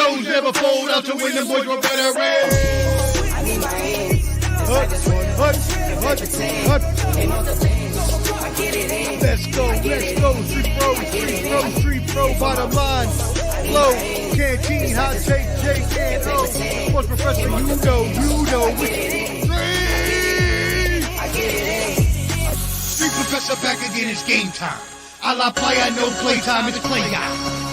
toes never fold out to win. Them boys were veterans. I need my hands. I just want to and all the things. I get it in. Let's go. Street pro, bottom line. Flow, canteen, hot take, Jake, and O. Sports professor, you know. Street professor back again, it's game time. A la playa, no playtime, it's play guy.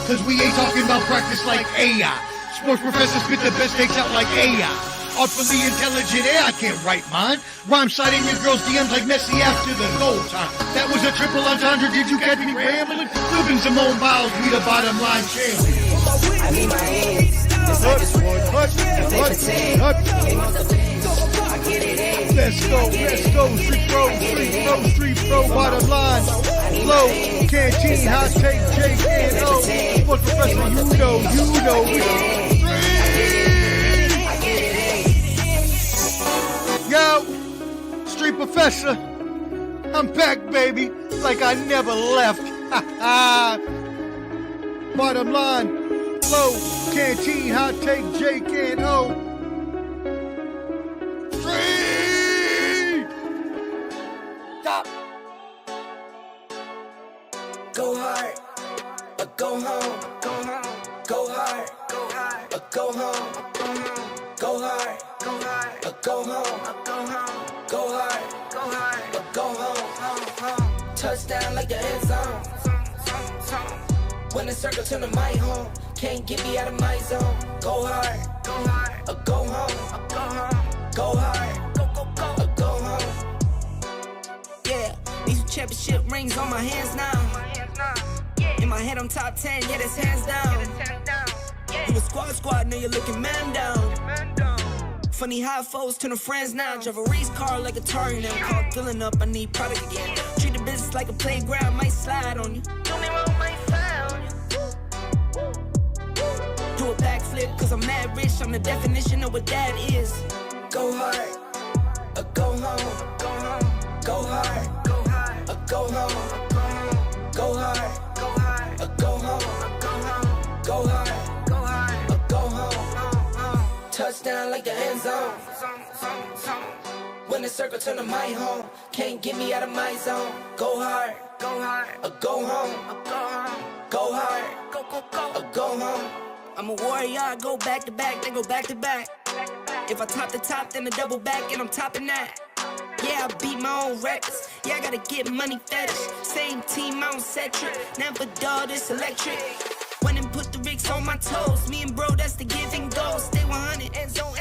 Cause we ain't talking about practice like AI. Sports professor spit the best takes out like AI. Artfully intelligent, I can't write mine. Rhyme citing your girl's DMs like Messi after the goal time. That was a triple entendre, did you catch me rambling? Flipping Simone Biles, we the bottom line champions. I need my hands. I just want to and all the things. I get it in. Let's go. Street pro, bottom line. Flow, canteen, hot take, Jake, and O. Sports professor, you know. Yo, Street Professor, I'm back, baby, like I never left. Bottom line, flow, canteen, hot take, Jake, and O. Street! Stop. Go hard, or go home. Go hard, or go home. Go hard, or go home. Go hard, or go home. Touchdown like the end zone. When the circle turn to my home, can't get me out of my zone. Go hard, or go home. Go hard, or go home. Yeah, these championship rings on my hands now. In my head, I'm top 10, yeah, that's hands down. You a squad, now you're looking man down. Funny how foes turn to friends now. Drive a race car like a Atari now. Call filling up, I need product again. Treat the business like a playground, might slide on you. Do me wrong, might slide on you. Do a backflip, cause I'm mad rich. I'm the definition of what that is. Go hard, or go home. Go hard, or go home. Go hard, or go home. Go hard, or go home. Touchdown like the end zone. When the circle turn to my home, can't get me out of my zone. Go hard, or go home. Go hard, or go home. I'm a warrior, I go back to back, then go back to back. If I top the top, then I double back, and I'm topping that. Yeah, I beat my own records. Yeah, I gotta get money fetish. Same team, I don't set trip. Never dull, this electric. Went and put the Ricks on my toes. Me and bro, that's the give and go. Stay 100, end zone.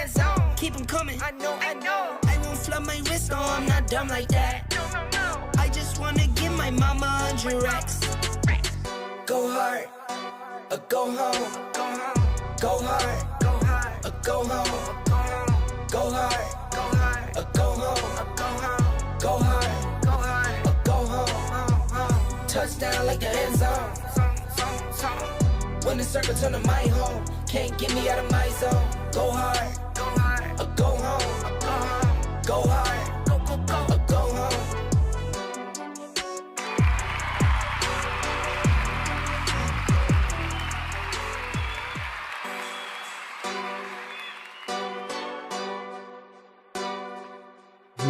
Keep them coming. I know. I won't flood my wrist, no, I'm not dumb like that. No. I just wanna give my mama 100 racks. Go hard, or go home. Go hard, or go home. Go hard, or go home. Go hard, or go home. Touchdown like the end zone. When the circle turn to my home, can't get me out of my zone. Go hard, or go home. Go hard, or go home.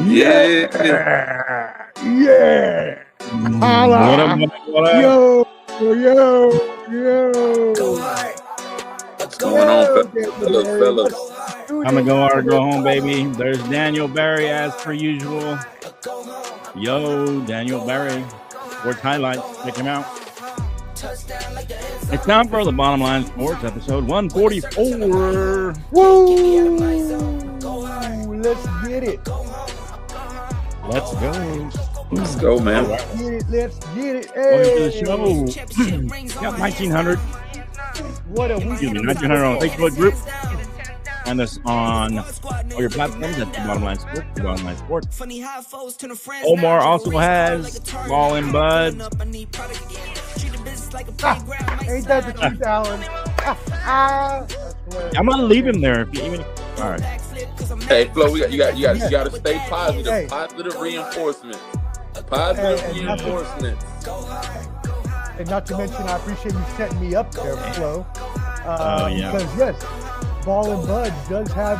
Yeah. Holla. What up? Yo. Go hard, What's going on, fellas? I'm gonna go hard or go home, baby. There's Daniel Barry as per usual. Yo, Daniel Barry. Sports highlights. Check him out. It's time for the Bottom Line Sports episode 144. Woo! Let's get it. Let's go. Let's go, man. Let's get it. Welcome to the show. Got 1900. What a week. 1900 on the Facebook group. Find us on all your platforms at the Bottom Line Sports. The Bottom Line Sports. Omar also has Ball and Bud. Ain't that the truth, Alan? I'm gonna leave him there. If you even. All right. Hey, Flo, you got to stay positive. Hey. Positive reinforcement. Positive reinforcement. And not to mention, I appreciate you setting me up there, Flo. Yeah. Because yes, Ball and Bud does have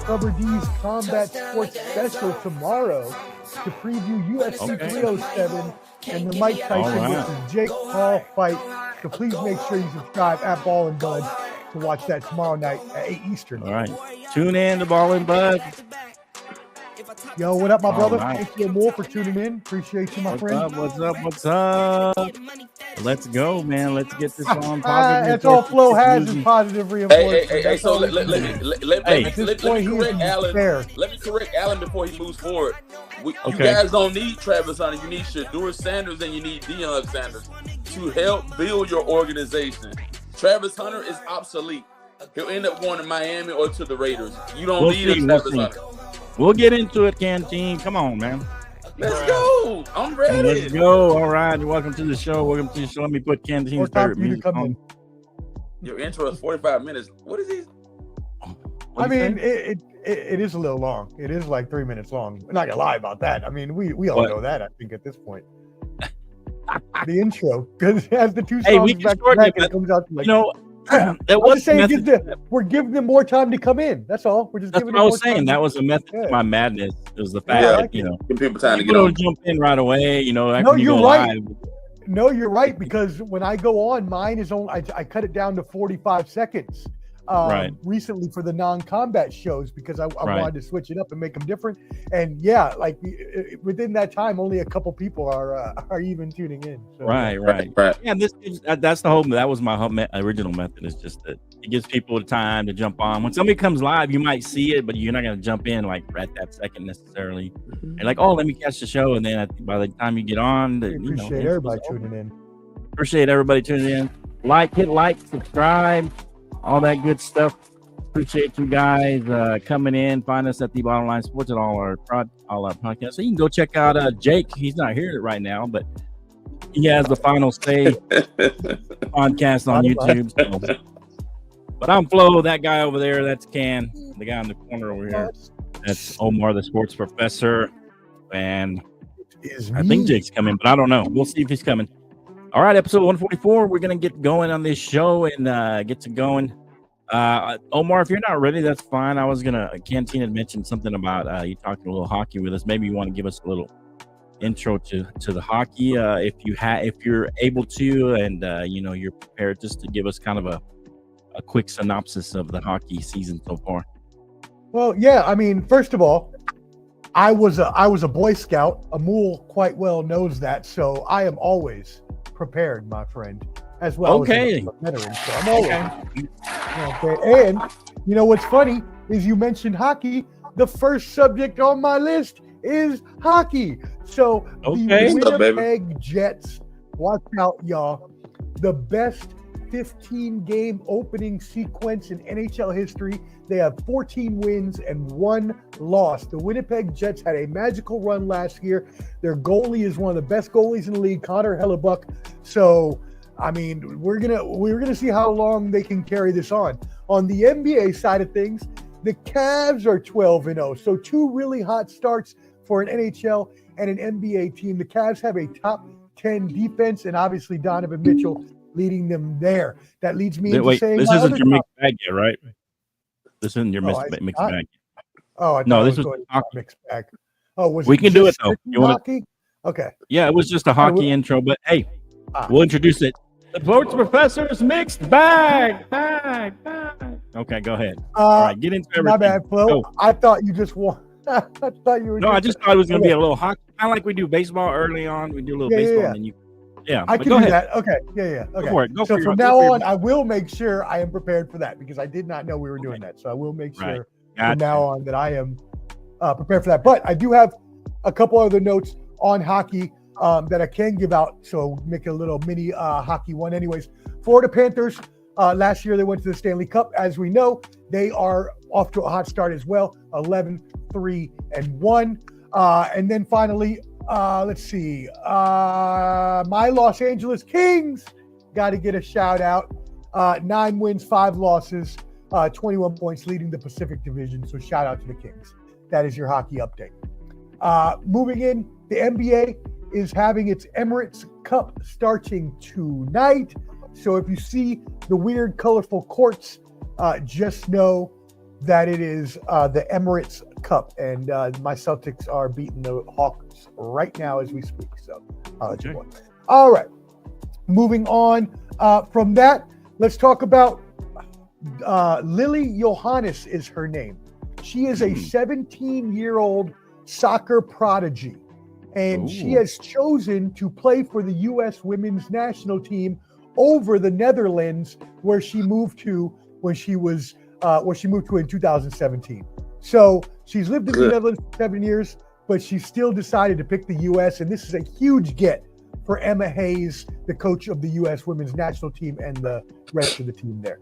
Clubber D's Combat Sports Special tomorrow to preview UFC 307 and the Mike Tyson versus Jake Paul fight. So please make sure you subscribe at Ball and Bud to watch that tomorrow night at 8 Eastern. All right. Tune in to Ball and Bud. Yo, what up, my brother? Right. Thank you more for tuning in. Appreciate you, my friend. What's up? Let's go, man. Let's get this on positive. That's all Flo has is positive reinforcement. Hey, so let me correct Alan. Fair. Let me correct Alan before he moves forward. You guys don't need Travis Hunter. You need Shedeur Sanders and you need Deion Sanders to help build your organization. Travis Hunter is obsolete. He'll end up going to Miami or to the Raiders. You don't need a Travis Hunter. We'll get into it, Canteen. Come on, man. Let's go. I'm ready. Let's go. All right. Welcome to the show. Let me put Canteen's favorite music on. Your intro is 45 minutes. What is he? I mean, it is a little long. It is like 3 minutes long. I'm not gonna lie about that. I mean, we all know that. I think at this point, the intro, because it has the two songs back to back, and it comes out to like. We're giving them more time to come in. That's all. We're just giving them more time. That was a method to my madness. It was the fact that give people time to get on. Jump in right away. No, you're right. No, you're right, because when I go on, mine is only I cut it down to 45 seconds. Recently for the non-combat shows, because I wanted to switch it up and make them different. And yeah, like within that time, only a couple people are even tuning in. So, right. Yeah, that's the whole. That was my original method. It's just that it gives people the time to jump on. When somebody comes live, you might see it, but you're not going to jump in like at that second necessarily. And like, let me catch the show, and then by the time you get on, appreciate everybody tuning in. Appreciate everybody tuning in. Hit like, subscribe. All that good stuff. Appreciate you guys coming in. Find us at the Bottom Line Sports at all our podcasts. So you can go check out Jake. He's not here right now, but he has the Final Say podcast on YouTube. So. But I'm Flo. That guy over there, that's Can. The guy in the corner over here, that's Omar, the sports professor. And I think Jake's coming, but I don't know. We'll see if he's coming. All right, episode 144. We're going to get going on this show and get to going. Omar, if you're not ready, that's fine. I was going to, Canteen had mentioned something about you talking a little hockey with us. Maybe you want to give us a little intro to the hockey if you're able to, and you're prepared, just to give us kind of a quick synopsis of the hockey season so far. Well, yeah, I mean, first of all, I was a Boy Scout. Amul quite well knows that, so I am always prepared, my friend, as well. Okay. As a veteran, so I'm always okay. And you know what's funny is you mentioned hockey. The first subject on my list is hockey. So the Winnipeg Jets, watch out, y'all. The best 15-game opening sequence in NHL history. They have 14 wins and 1 loss. The Winnipeg Jets had a magical run last year. Their goalie is one of the best goalies in the league, Connor Hellebuck. So, I mean, we're gonna see how long they can carry this on. On the NBA side of things, the Cavs are 12-0. So 2 really hot starts for an NHL and an NBA team. The Cavs have a top 10 defense, and obviously Donovan Mitchell leading them there. That leads me into saying, this isn't your mixed bag yet, right? This isn't your mixed bag. Oh, no, this was a mixed bag. Oh, we can do it though. You want hockey? Okay. Yeah, it was just a hockey intro, but hey, we'll introduce it. The Sports Professor's mixed bag. Okay, go ahead. All right, get into everything. My bad, Flo. I thought you just won. I thought you were. No, I just thought it was going to be a little hockey, kind of like we do baseball early on. We do a little baseball, and then you. Yeah, I can do that. Okay. Yeah. Okay. Go for it. So from now on, I will make sure I am prepared for that, because I did not know we were doing that. So I will make sure from now on that I am prepared for that. But I do have a couple other notes on hockey that I can give out. So make a little mini hockey one. Anyways, Florida Panthers, last year they went to the Stanley Cup. As we know, they are off to a hot start as well, 11-3-1. And then finally, let's see. My Los Angeles Kings got to get a shout out. 9 wins, 5 losses, 21 points, leading the Pacific Division. So shout out to the Kings. That is your hockey update. Moving in, the NBA is having its Emirates Cup starting tonight. So if you see the weird, colorful courts, just know that it is the Emirates Cup, and my Celtics are beating the Hawks right now as we speak. So, all right. Moving on from that, let's talk about Lily Johannes is her name. She is a 17-year-old soccer prodigy, and she has chosen to play for the U.S. women's national team over the Netherlands, where she moved to when she was in 2017. So she's lived in the Netherlands for 7 years, but she still decided to pick the U.S., and this is a huge get for Emma Hayes, the coach of the U.S. women's national team, and the rest of the team there.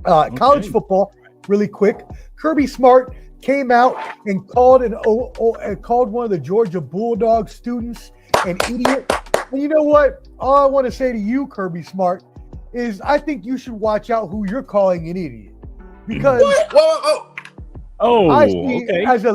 College football, really quick. Kirby Smart came out and called one of the Georgia Bulldogs students an idiot. And you know what? All I want to say to you, Kirby Smart, is I think you should watch out who you're calling an idiot, because I see as a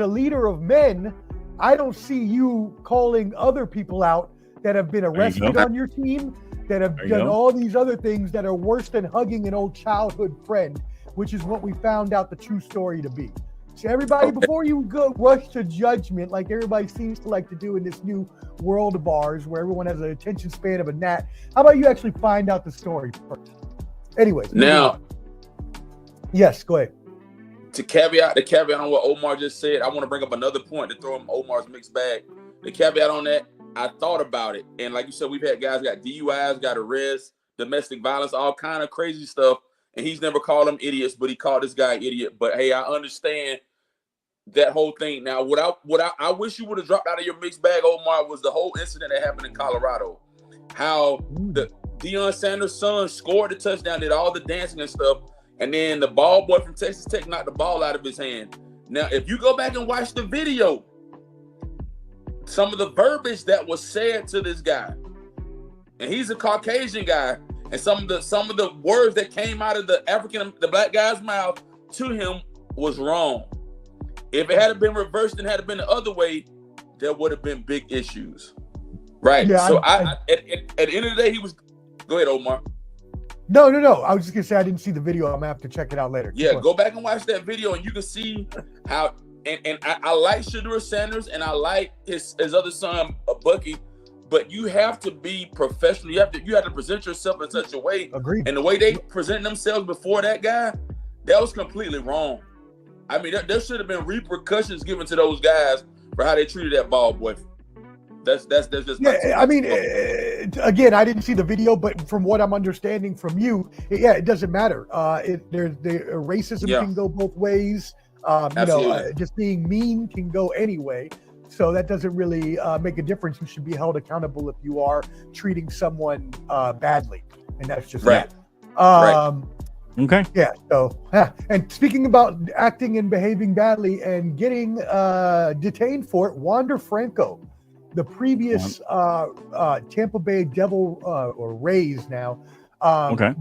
leader of men, I don't see you calling other people out that have been arrested on your team, that have done all these other things that are worse than hugging an old childhood friend, which is what we found out the true story to be. So everybody, before you go rush to judgment like everybody seems to like to do in this new world of bars where everyone has an attention span of a gnat, how about you actually find out the story first? Anyways. Now. Yes, go ahead. The caveat on what Omar just said, I want to bring up another point to throw in Omar's mixed bag. The caveat on that, I thought about it. And like you said, we've had guys got DUIs, got arrests, domestic violence, all kind of crazy stuff. And he's never called them idiots, but he called this guy an idiot. But hey, I understand that whole thing. Now, what I wish you would have dropped out of your mixed bag, Omar, was the whole incident that happened in Colorado. How the Deion Sanders' son scored the touchdown, did all the dancing and stuff. And then the ball boy from Texas Tech knocked the ball out of his hand. Now, if you go back and watch the video, some of the verbiage that was said to this guy, and he's a Caucasian guy, and some of the words that came out of the black guy's mouth to him was wrong. If it had been reversed and had been the other way, there would have been big issues, right? Yeah, so at the end of the day, he was. Go ahead, Omar. No. I was just gonna say I didn't see the video. I'm gonna have to check it out later. Yeah, go back and watch that video, and you can see how. And I like Shedeur Sanders, and I like his other son, Bucky. But you have to be professional. You have to present yourself in such a way. Agreed. And the way they present themselves before that guy, that was completely wrong. I mean, there should have been repercussions given to those guys for how they treated that ball boy. That's just. Yeah, I mean, again, I didn't see the video, but from what I'm understanding from you, it doesn't matter. Racism can go both ways. Just being mean can go anyway. So that doesn't really make a difference. You should be held accountable if you are treating someone badly, and that's just right. Right. Okay. Yeah. So, and speaking about acting and behaving badly and getting detained for it, Wander Franco, the previous Tampa Bay Devil or Rays now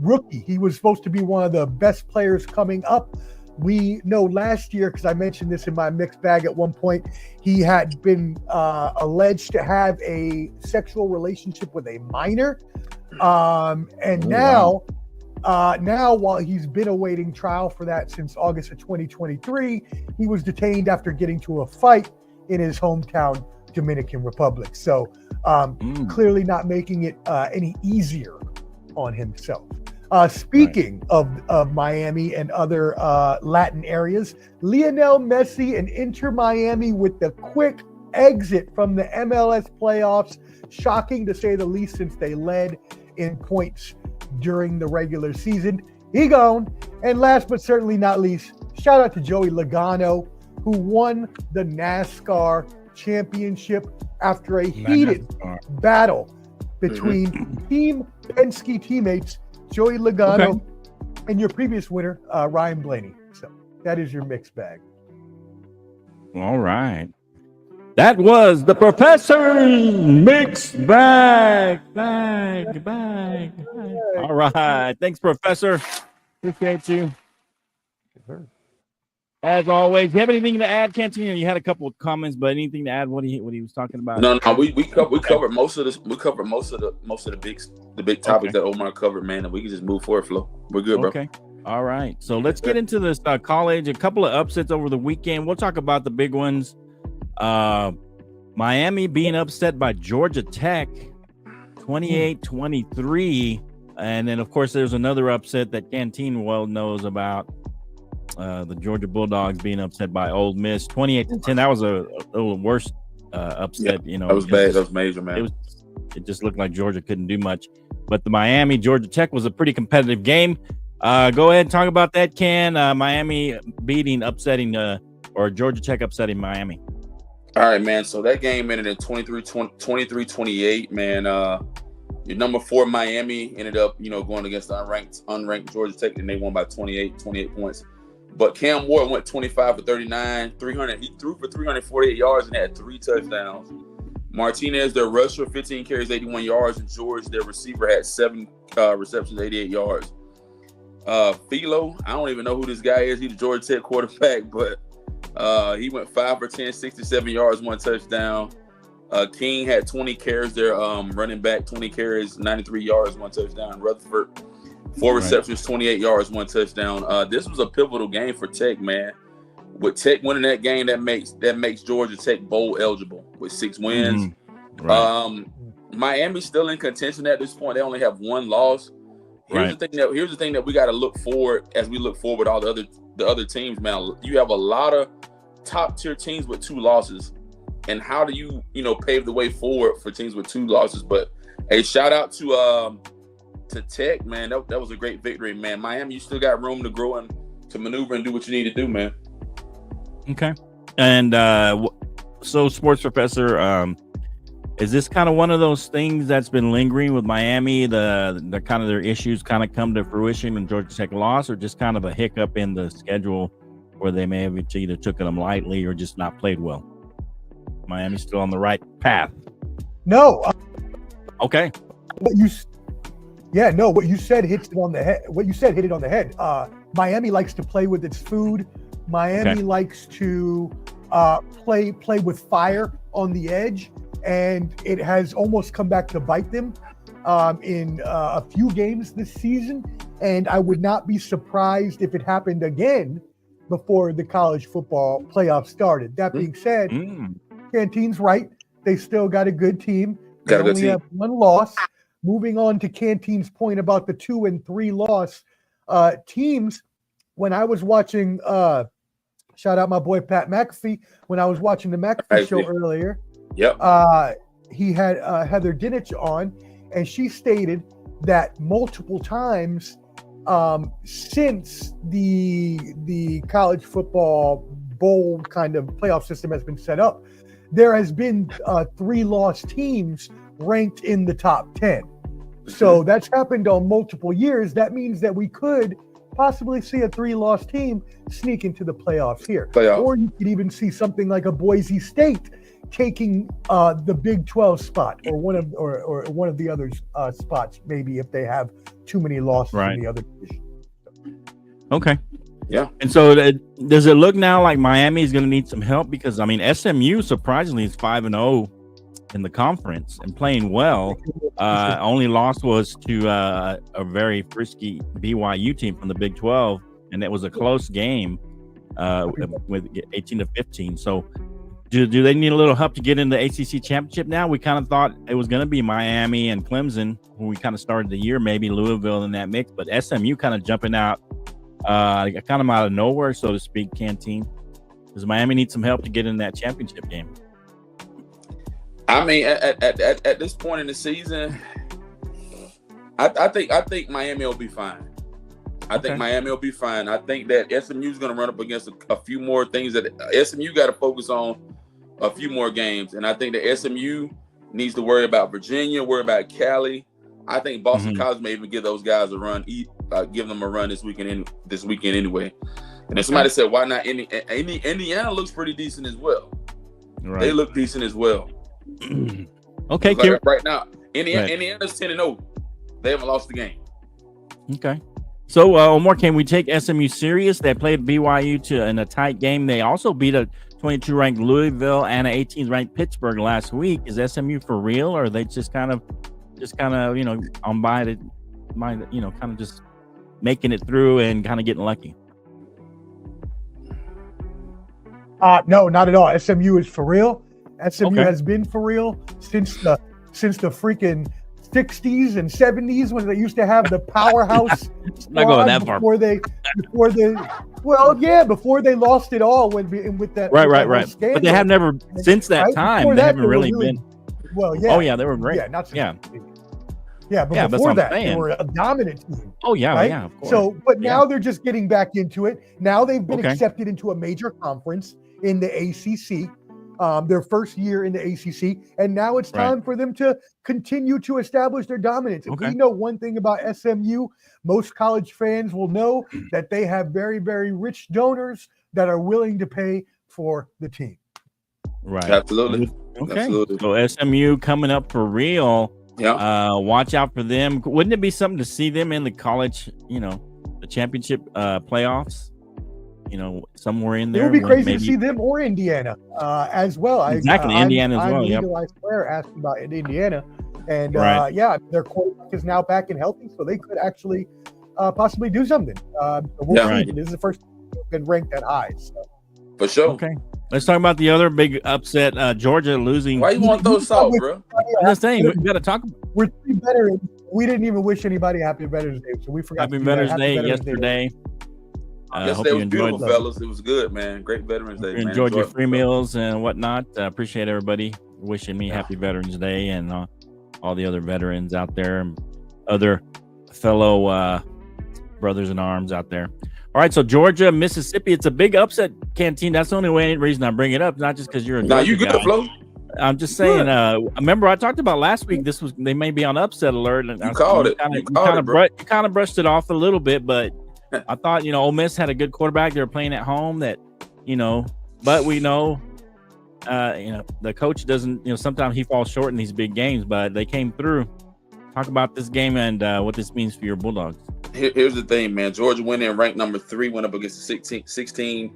rookie. He was supposed to be one of the best players coming up. We know last year, because I mentioned this in my mixed bag at one point, he had been alleged to have a sexual relationship with a minor. Now, while he's been awaiting trial for that since August of 2023, he was detained after getting to a fight in his hometown, Dominican Republic. So clearly not making it any easier on himself. Speaking of Miami and other Latin areas, Lionel Messi and Inter Miami with the quick exit from the MLS playoffs. Shocking to say the least, since they led in points during the regular season. He gone. And last but certainly not least, shout out to Joey Logano, who won the NASCAR championship after a heated battle between Team Penske teammates Joey Logano and your previous winner, Ryan Blaney. So that is your mixed bag. All right. That was the Professor's mixed bag. All right. Thanks, Professor. Appreciate you. As always, do you have anything to add, Canteen? You had a couple of comments, but anything to add? What he was talking about? No, we covered most of this. We covered most of the big topics that Omar covered, man. And we can just move forward, Flo. We're good, bro. Okay. All right. So let's get into this college. A couple of upsets over the weekend. We'll talk about the big ones. Miami being upset by Georgia Tech, 28-23. And then, of course, there's another upset that Canteen well knows about. The Georgia Bulldogs being upset by Ole Miss, 28-10. That was a little worse upset. Yeah, that was bad. That was major, man. It just looked like Georgia couldn't do much. But the Miami Georgia Tech was a pretty competitive game. Go ahead and talk about that, Ken. Miami upsetting or Georgia Tech upsetting Miami. All right, man. So that game ended in 23-28, man. Your number 4 Miami ended up, going against the unranked Georgia Tech, and they won by 28 points. But Cam Ward went 25 for 39, 300. He threw for 348 yards and had 3 touchdowns. Martinez, their rusher, 15 carries, 81 yards, and George, their receiver, had 7 receptions, 88 yards. Philo, I don't even know who this guy is. He's the Georgia Tech quarterback, but he went 5 for 10, 67 yards, 1 touchdown. King had 20 carries, their running back, 20 carries, 93 yards, 1 touchdown. Rutherford, 4 receptions, 28 yards, 1 touchdown. This was a pivotal game for Tech, man. With Tech winning that game, that makes Georgia Tech bowl eligible with 6 wins. Miami's still in contention at this point. They only have 1 loss. Here's the thing that we got to look forward as we look forward all the other teams, man. You have a lot of top tier teams with 2 losses. And how do you pave the way forward for teams with 2 losses? But a shout out to Tech, man. That was a great victory, man. Miami, you still got room to grow and to maneuver and do what you need to do, man. Okay. And so, Sports Professor, is this kind of one of those things that's been lingering with Miami? The kind of their issues kind of come to fruition when Georgia Tech lost, or just kind of a hiccup in the schedule where they may have either taken them lightly or just not played well? Miami's still on the right path. No. Okay. What you said hits it on the head. What you said hit it on the head. Miami likes to play with its food. Miami likes to play with fire on the edge, and it has almost come back to bite them in a few games this season. And I would not be surprised if it happened again before the college football playoff started. That being said, Canteen's right. They still got a good team. They only have 1 loss. Moving on to Canteen's point about the 2 and 3 loss teams, when I was watching, shout out my boy Pat McAfee, when I was watching the McAfee show earlier, he had Heather Dinich on, and she stated that multiple times since the college football bowl kind of playoff system has been set up, there has been 3 loss teams ranked in the top 10. So that's happened on multiple years. That means that we could possibly see a 3-loss team sneak into the playoffs here. Or you could even see something like a Boise State taking the Big 12 spot, or one of the other spots, maybe if they have too many losses in the other division. Okay. Yeah. And so does it look now like Miami is going to need some help? Because, I mean, SMU surprisingly is 5-0 in the conference and playing well. Only loss was to a very frisky BYU team from the Big 12, and it was a close game with 18-15. So do they need a little help to get in the ACC championship now? We kind of thought it was going to be Miami and Clemson when we kind of started the year, maybe Louisville in that mix, but SMU kind of jumping out kind of out of nowhere, so to speak, Canteen. Does Miami need some help to get in that championship game? I mean, at this point in the season, I think Miami will be fine. I think Miami will be fine. I think that SMU is going to run up against a few more things that SMU got to focus on, a few more games, and I think that SMU needs to worry about Virginia, worry about Cali. I think Boston College may even give those guys a run, give them a run this weekend anyway. And then somebody said, why not? Indiana looks pretty decent as well. Right. They look decent as well. Okay, like right now, Indiana's 10-0. They haven't lost the game. Okay. So, Omar, can we take SMU serious? They played BYU in a tight game. They also beat a 22 ranked Louisville and an 18 ranked Pittsburgh last week. Is SMU for real, or are they just kind of on by it, kind of just making it through and kind of getting lucky? No, not at all. SMU is for real. SMU has been for real since the freaking 60s and 70s when they used to have the powerhouse. Not going that far. Before they lost it all with that right. Scandal. But they have never since that time. Before they haven't really been. Well, yeah. Oh yeah, they were great. Yeah, not yeah. Yeah, but before that, they were a dominant team. Oh yeah, right? yeah. Of course. So, but now they're just getting back into it. Now they've been accepted into a major conference in the ACC. Their first year in the ACC, and now it's time for them to continue to establish their dominance. If we know one thing about SMU, most college fans will know that they have very, very rich donors that are willing to pay for the team. Right. Absolutely. Okay. Absolutely. So SMU coming up for real. Yeah. Watch out for them. Wouldn't it be something to see them in the college, the championship playoffs? Somewhere in there. It would be crazy to see them or Indiana as well. Exactly, Indiana as well. Yeah. Player asked about Indiana, and their quarterback is now back and healthy, so they could actually possibly do something. We'll see. This is the first time they've been ranked that high. So. For sure. Okay. Let's talk about the other big upset. Georgia losing. Why you want those salt, bro? I'm just saying, we got to talk. We're 3 veterans. We didn't even wish anybody Happy Veterans Day, so we forgot. Happy Veterans Day yesterday. Yesterday was beautiful, fellas. It was good, man. Great Veterans Day. You enjoyed your free meals and whatnot. Appreciate everybody wishing me Happy Veterans Day and all the other veterans out there and other fellow brothers in arms out there. All right, so Georgia, Mississippi. It's a big upset, Canteen. That's the only reason I bring it up, not just because you're a Georgia you good, guy. Flo. I'm just saying. Remember, I talked about last week. They may be on upset alert. And you called it. You kind of brushed it off a little bit, but I thought Ole Miss had a good quarterback. They were playing at home. But we know, the coach doesn't. Sometimes he falls short in these big games, but they came through. Talk about this game and what this means for your Bulldogs. Here's the thing, man. Georgia went in ranked number 3, went up against the 16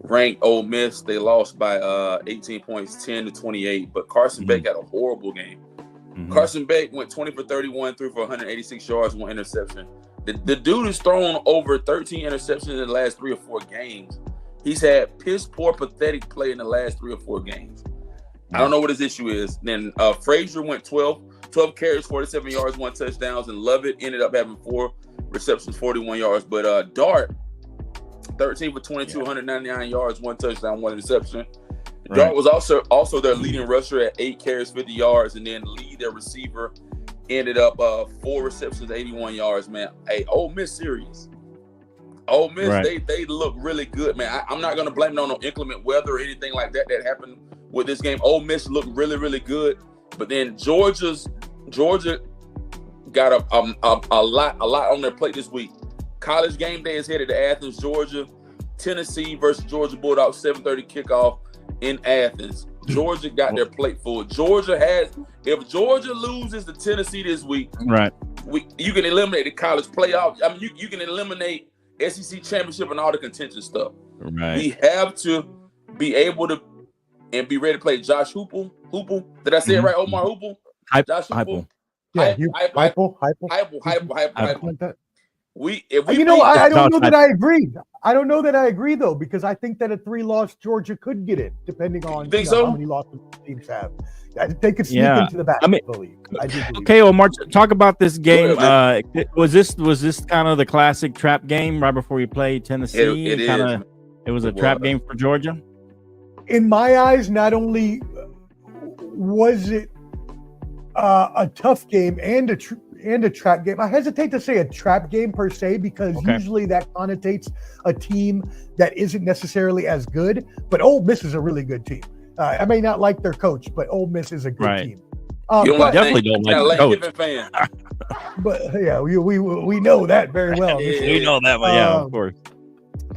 ranked Ole Miss. They lost by 18 points, 10-28. But Carson Beck had a horrible game. Carson Beck went 20 for 31, threw for 186 yards, 1 interception. The dude has thrown over 13 interceptions in the last 3 or 4 games. He's had piss poor, pathetic play in the last 3 or 4 games. I don't know what his issue is. Then Frazier went 12 carries, 47 yards, 1 touchdown, and Lovett ended up having 4 receptions, 41 yards. But Dart, 13 for 22, 199 yards, 1 touchdown, 1 interception. Dart was also their leading rusher at 8 carries, 50 yards, and then their receiver ended up 4 receptions, 81 yards, man. Hey, Ole Miss serious. Ole Miss, they look really good, man. I'm not going to blame it on no inclement weather or anything like that happened with this game. Ole Miss looked really, really good. But then Georgia got a lot on their plate this week. College game day is headed to Athens, Georgia. Tennessee versus Georgia Bulldogs, 7:30 kickoff in Athens. Georgia got their plate full. If Georgia loses to Tennessee this week, you can eliminate the college playoff. I mean, you can eliminate SEC championship and all the contention stuff. We have to be able to and be ready to play Josh Hoople. Did I say it right? Omar Hoople? Josh Hoople. Yeah, Hyple. I don't know that I agree. I don't know that I agree though, because I think that a 3-loss Georgia could get it, depending on how many losses teams have. They could sneak into the back. I believe. Okay, Omar, talk about this game. Was this kind of the classic trap game right before you played Tennessee? It was a trap game for Georgia. In my eyes, not only was it a tough game and a trap game. I hesitate to say a trap game per se, because usually that connotates a team that isn't necessarily as good. But Ole Miss is a really good team. I may not like their coach, but Ole Miss is a good team. Definitely don't like the coach. Fan. But yeah, we know that very well. We know that, but of course.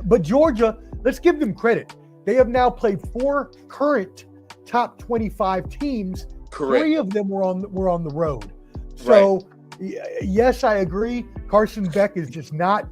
But Georgia, let's give them credit. They have now played 4 current top 25 teams. Correct. 3 of them were on the road. So yes, I agree. Carson Beck is just not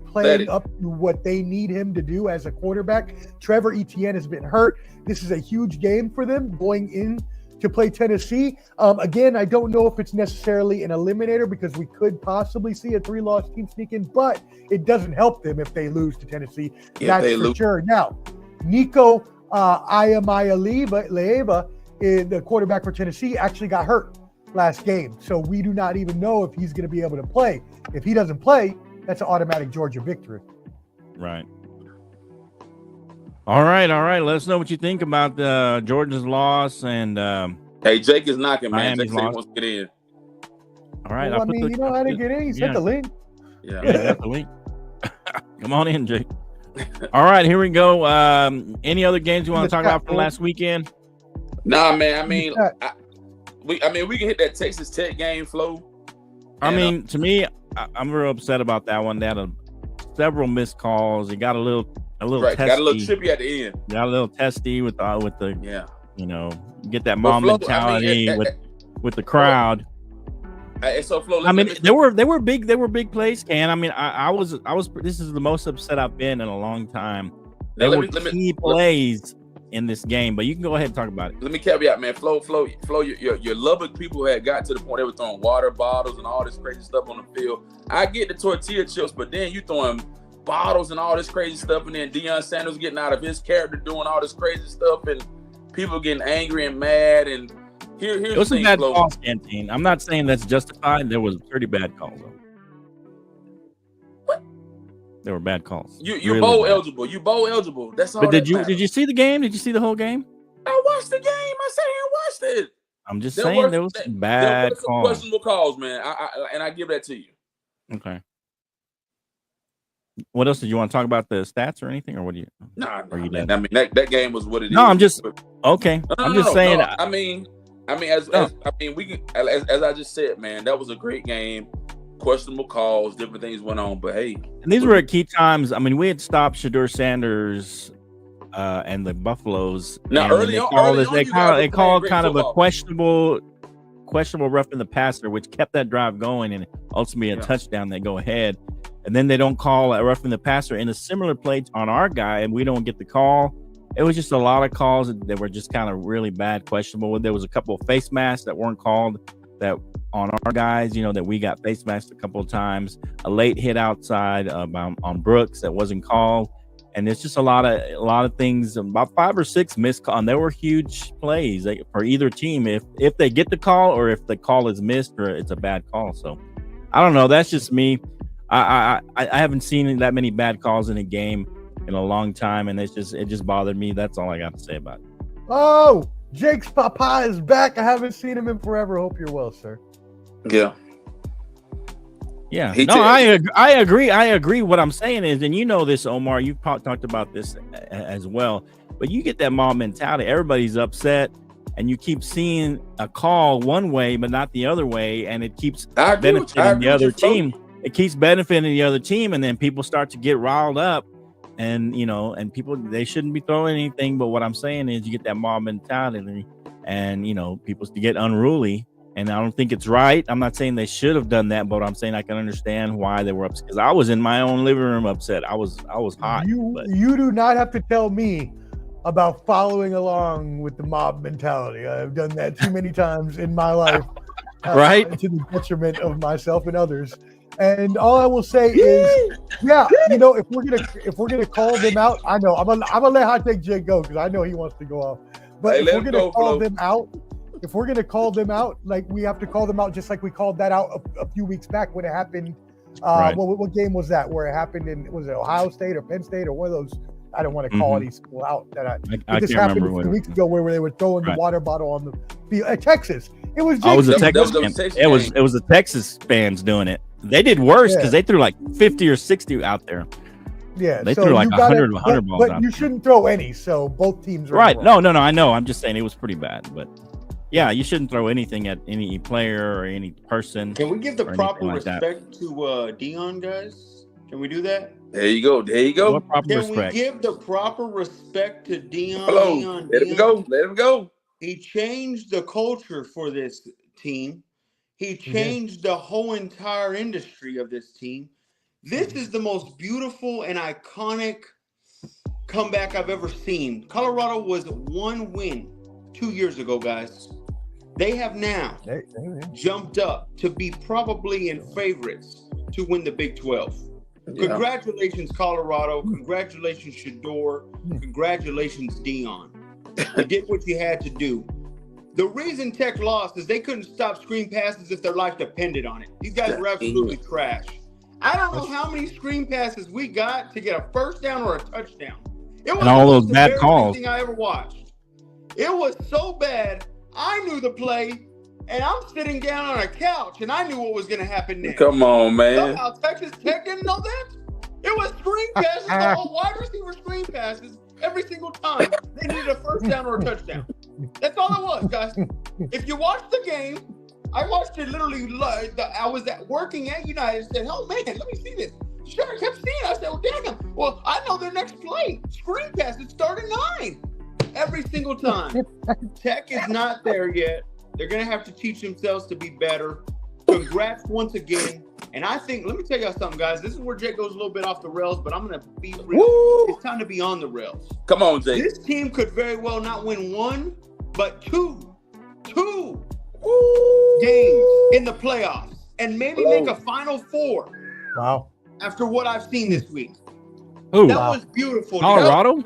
playing up to what they need him to do as a quarterback. Trevor Etienne has been hurt. This is a huge game for them going in to play Tennessee. Again, I don't know if it's necessarily an eliminator because we could possibly see a 3-loss team sneak in, but it doesn't help them if they lose to Tennessee. That's for sure. Now, Nico Iamaleava, the quarterback for Tennessee, actually got hurt last game. So we do not even know if he's going to be able to play. If he doesn't play, that's an automatic Georgia victory. Right. All right. Let us know what you think about Georgia's loss and. Hey, Jake is knocking, man. Miami's Jake wants to get in. All right. Well, you know how to get in. He sent the link. Yeah, got the link. Come on in, Jake. All right, here we go. Any other games you want to talk about from last weekend? Nah, man. I mean, we can hit that Texas Tech game, Flo. I mean, to me, I'm real upset about that one. They had several missed calls. It got a little testy. Got a little trippy at the end. Got a little testy with the get that mom mentality with the crowd. So Flo, they were big plays, Ken. I mean, I was this is the most upset I've been in a long time. There were key plays in this game, but you can go ahead and talk about it. Let me caveat, man. Flo, your Lubbock people had got to the point they were throwing water bottles and all this crazy stuff on the field. I get the tortilla chips, but then you throwing bottles and all this crazy stuff, and then Deion Sanders getting out of his character doing all this crazy stuff, and people getting angry and mad. And here's it was the thing, some bad Flo. calls, Canteen. I'm not saying that's justified. There was pretty bad calls, though. What? There were bad calls. You're really bowl eligible. You bowl eligible. That's all. But did you see the game? Did you see the whole game? I watched the game. I sat here and watched it. I'm just saying there was some bad calls. Questionable calls, man. I give that to you. Okay. What else did you want to talk about? The stats or anything, or what do you? Nah, man. I mean that game was what it is. No, I'm just okay. I'm just saying. No. I mean, as we can, as I just said, man, that was a great game. Questionable calls, different things went on, but hey, and these were at key times. I mean, we had stopped Shedeur Sanders and the Buffaloes. Now, early on, they called kind of a questionable roughing the passer, which kept that drive going, and ultimately a touchdown. They go ahead. And then they don't call a roughing the passer in a similar play on our guy, and we don't get the call. It was just a lot of calls that were just kind of really bad, questionable. There was a couple of face masks that weren't called that on our guys, that we got face masked a couple of times. A late hit outside on Brooks that wasn't called. And it's just a lot of things, about 5 or 6 missed calls. And there were huge plays for either team if they get the call or if the call is missed or it's a bad call. So I don't know. That's just me. I haven't seen that many bad calls in a game in a long time, and it just bothered me. That's all I got to say about it. Oh, Jake's papa is back. I haven't seen him in forever. Hope you're well, sir. Yeah. No, I agree. I agree. What I'm saying is, and you know this, Omar, you've talked about this as well, but you get that mob mentality. Everybody's upset, and you keep seeing a call one way, but not the other way, and it keeps benefiting the other team. It keeps benefiting the other team, and then people start to get riled up, and and people, they shouldn't be throwing anything. But what I'm saying is, you get that mob mentality, and people get unruly, and I don't think it's right. I'm not saying they should have done that, but I'm saying I can understand why they were upset, because I was in my own living room upset. I was hot. You do not have to tell me about following along with the mob mentality. I've done that too many times in my life, right? To the detriment of myself and others. And all I will say is, if we're gonna call them out, I know I'm gonna let Hot Take Jake go because I know he wants to go off. But if we're gonna call them out, like we have to call them out just like we called that out a few weeks back when it happened. Right. What game was that? Where it happened was it Ohio State or Penn State or one of those? I don't want to call any school out. This happened a few weeks ago where they were throwing the water bottle on the field at Texas. It was a Texas fan. It was the Texas fans doing it. They did worse because they threw like 50 or 60 out there. Yeah, they threw like 100 balls out. But you shouldn't throw any, so both teams are right. No, I know. I'm just saying it was pretty bad, but yeah, you shouldn't throw anything at any player or any person. Can we give the proper respect to Dion, guys? Can we do that? There you go. Can we give the proper respect to Dion? Let him go. He changed the culture for this team. He changed the whole entire industry of this team. This is the most beautiful and iconic comeback I've ever seen. Colorado was 1 win 2 years ago, guys. They have now jumped up to be probably in favorites to win the Big 12. Yeah. Congratulations, Colorado. Congratulations, Shador. Congratulations, Dion. You did what you had to do. The reason Tech lost is they couldn't stop screen passes if their life depended on it. These guys were absolutely trash. I don't know how many screen passes we got to get a first down or a touchdown. It was and all those bad calls. Thing I ever watched. It was so bad. I knew the play, and I'm sitting down on a couch, and I knew what was going to happen next. Come on, man. Somehow Texas Tech didn't know that. It was screen passes, all wide receiver screen passes every single time. They needed a first down or a touchdown. That's all it was, guys. If you watch the game, I watched it literally. I was working at United and said, "Oh man, let me see this." Sure, I kept seeing it. I said, "Well, damn. Well, I know their next play. Screen pass. It started 9 every single time." Tech is not there yet. They're gonna have to teach themselves to be better. Congrats once again. And I think, let me tell y'all something, guys. This is where Jake goes a little bit off the rails, but I'm gonna be real. Woo! It's time to be on the rails. Come on, Jake. This team could very well not win 1, but two games in the playoffs, and maybe make a Final 4. Wow! After what I've seen this week, that was beautiful. Colorado.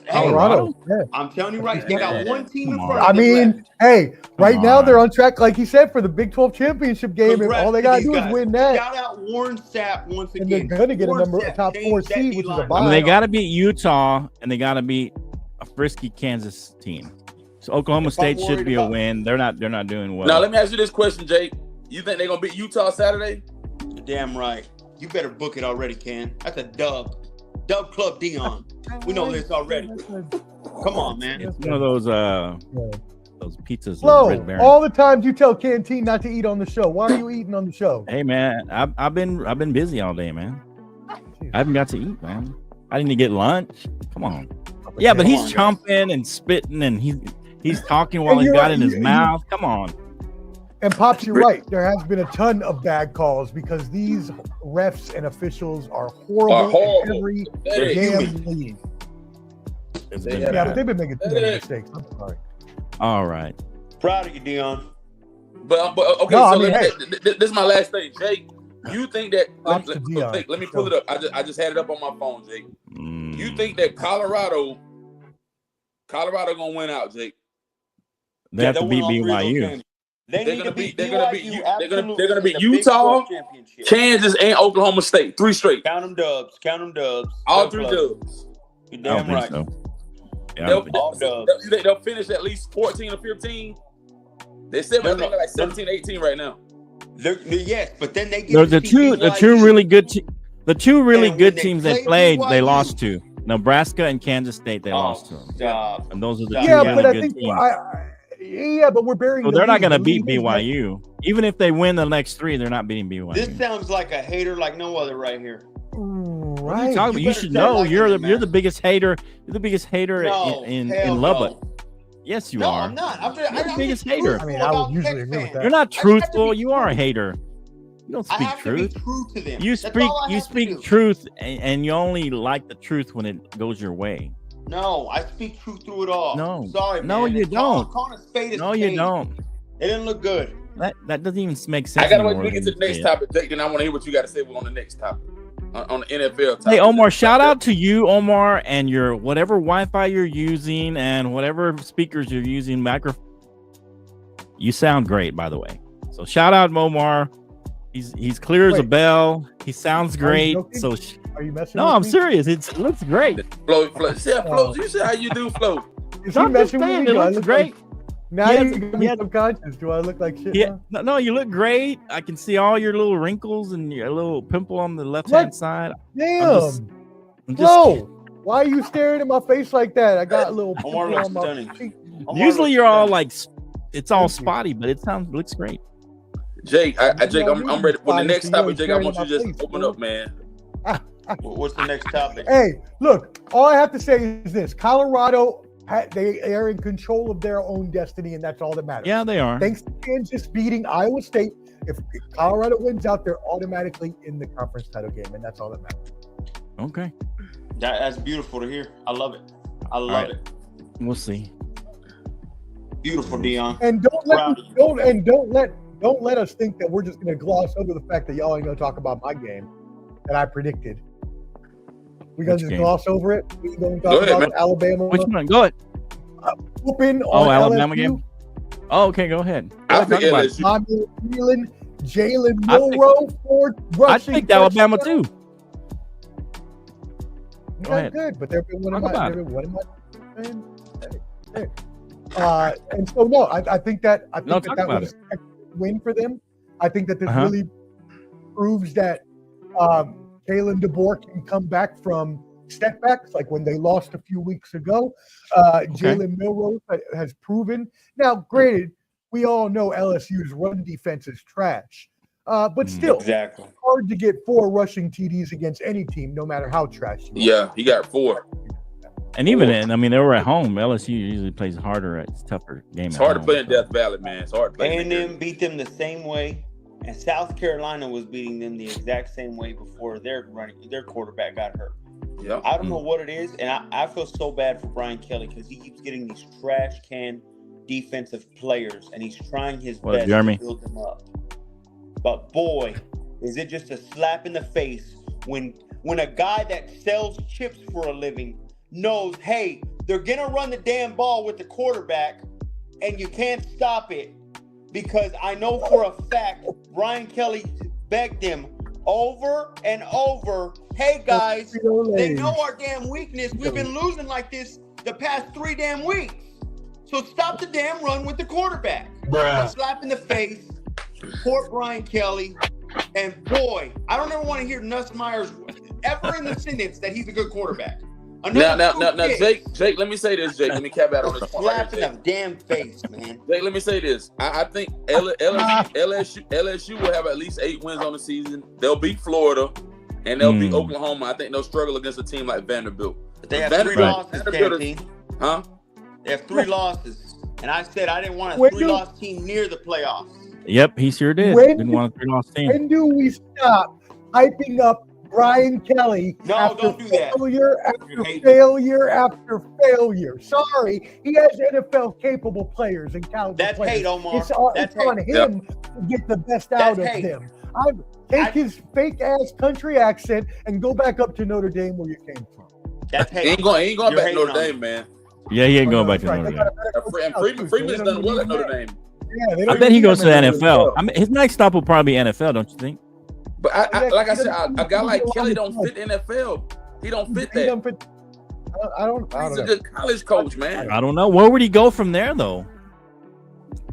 Colorado. I'm telling you right, they got one team in front of them. I mean, hey, right now they're on track, like you said, for the Big 12 championship game, and all they gotta do is win that. Shout out Warren Sapp once again. And they're gonna get a top 4 seed, which is a bye. I mean, they gotta beat Utah, and they gotta beat a frisky Kansas team. So Oklahoma State should be a win. They're not doing well. Now let me ask you this question, Jake. You think they're gonna beat Utah Saturday? You're damn right. You better book it already, Ken. That's a dub. Dub Club Dion. We know this already. Come on, man. It's one of those pizzas. Flo, all the times you tell Canteen not to eat on the show. Why are you eating on the show? Hey man, I've been busy all day, man. I haven't got to eat, man. I didn't get lunch. Come on. Yeah, but he's chomping and spitting and he's talking while he's got it in his mouth. Come on. And Pops, you're right. There has been a ton of bad calls because these refs and officials are horrible. In every damn league. Yeah, but they've been making too many mistakes. I'm sorry. All right. Proud of you, Dion. But okay, no, this is my last thing, Jake. You think that? Let me pull it up. I just had it up on my phone, Jake. You think that Colorado gonna win out, Jake? They have to beat BYU. They're gonna beat Utah, Kansas, and Oklahoma State. 3 straight. Count them dubs. All 3 dubs. You're damn right. So. Yeah, they'll finish at least 14 or 15. They said they're like 17, 18 right now. Yes, but then they get the two really good teams they played. They lost to Nebraska and Kansas State. They lost to them. And those are the two really good teams. Yeah, but we're burying. So they're not going to beat BYU. Even if they win the next 3, they're not beating BYU. This sounds like a hater like no other right here. Right. What are you talking about? You should know. You're the biggest hater. You're the biggest hater in Lubbock. Yes, you are. I'm not. You're the biggest hater. I mean, I would usually agree with that. You're not truthful. You are a hater. You don't speak truth. To be true to them. You speak truth, and you only like the truth when it goes your way. No, I speak truth through it all. No, sorry, no, man. You don't. No, you don't. It didn't look good. That doesn't even make sense. I gotta wait till we get to the next topic, Jake. Then I want to hear what you got to say on the next topic, on the NFL topic. Hey, Omar, shout out to you, Omar, and your whatever Wi-Fi you're using and whatever speakers you're using. You sound great, by the way. So shout out, Omar. He's clear as a bell. He sounds great. So. Are you messing? No, I'm serious. It looks great. Flo. You said how you do, Flo. Is he messing with me? It looks great. Now you're gonna be subconscious. Do I look like shit? Yeah. No, you look great. I can see all your little wrinkles and your little pimple on the left-hand side. Damn. Flo, why are you staring at my face like that? I got a little Omar looks stunning. Usually you're all like, it's all spotty, but it looks great. Jake, I'm ready. When the next topic, Jake, I want you to just open up, man. What's the next topic? Hey, look, all I have to say is this. Colorado They are in control of their own destiny, and that's all that matters. Yeah, they are. Thanks to Kansas beating Iowa State, if Colorado wins out, they're automatically in the conference title game, and that's all that matters. Okay. That's beautiful to hear. I love it. I love it. We'll see. Beautiful, Dion. And don't let us think that we're just going to gloss over the fact that y'all ain't going to talk about my game that I predicted. We're going to just gloss over it. We're going to talk about Alabama. Which one? Go ahead. Whooping on Alabama LSU. Game. Oh, okay. Go ahead. I think LSU. Jalen Milroe for rushing. I think Alabama too. Not good, but they've been one of my. And so no, I think that was a win for them. I think that this really proves that Kalen DeBoer can come back from setbacks, like when they lost a few weeks ago. Jalen Milroe has proven. Now, granted, we all know LSU's run defense is trash, but still, exactly, hard to get 4 rushing TDs against any team, no matter how trash. Yeah, he got 4. And even then, I mean, they were at home. LSU usually plays harder. It's tougher game. It's hard to play in Death Valley, man. It's hard to play. A&M beat them the same way, and South Carolina was beating them the exact same way before their quarterback got hurt. Yeah, I don't know what it is, and I feel so bad for Brian Kelly because he keeps getting these trash can defensive players, and he's trying his best to build them up. But boy, is it just a slap in the face when a guy that sells chips for a living knows, hey, they're gonna run the damn ball with the quarterback, and you can't stop it because I know for a fact Brian Kelly begged them over and over. Hey guys, they know our damn weakness. We've been losing like this the past 3 damn weeks. So stop the damn run with the quarterback. A slap in the face. Poor Brian Kelly. And boy, I don't ever want to hear Nussmeier's ever in the sentence that he's a good quarterback. Now, Jake, let me say this, Jake. Let me cap out on this point. Slap in the damn face, man. Jake, let me say this. I think LSU will have at least 8 wins on the season. They'll beat Florida, and they'll beat Oklahoma. I think they'll struggle against a team like Vanderbilt. But they have 3 losses, Huh? They have 3 losses. And I said I didn't want a 3-loss team near the playoffs. Yep, he sure did. Didn't want a 3-loss team. When do we stop hyping up Brian Kelly don't do that. failure after failure? Sorry, he has NFL capable players and caliber That's players. Hate, Omar. It's on him to get the best out of them. Take his fake ass country accent and go back up to Notre Dame where you came from. That's hate. He ain't going back to Notre Dame, man. Yeah, he ain't going back to Notre Dame. And Freeman's done well at Notre Dame. Yeah, I bet he goes to the NFL. I mean, his next stop will probably be NFL, don't you think? But like I said, a guy like Kelly don't fit NFL. He don't fit that. I don't He's a know. good college coach, man. I don't know. Where would he go from there, though?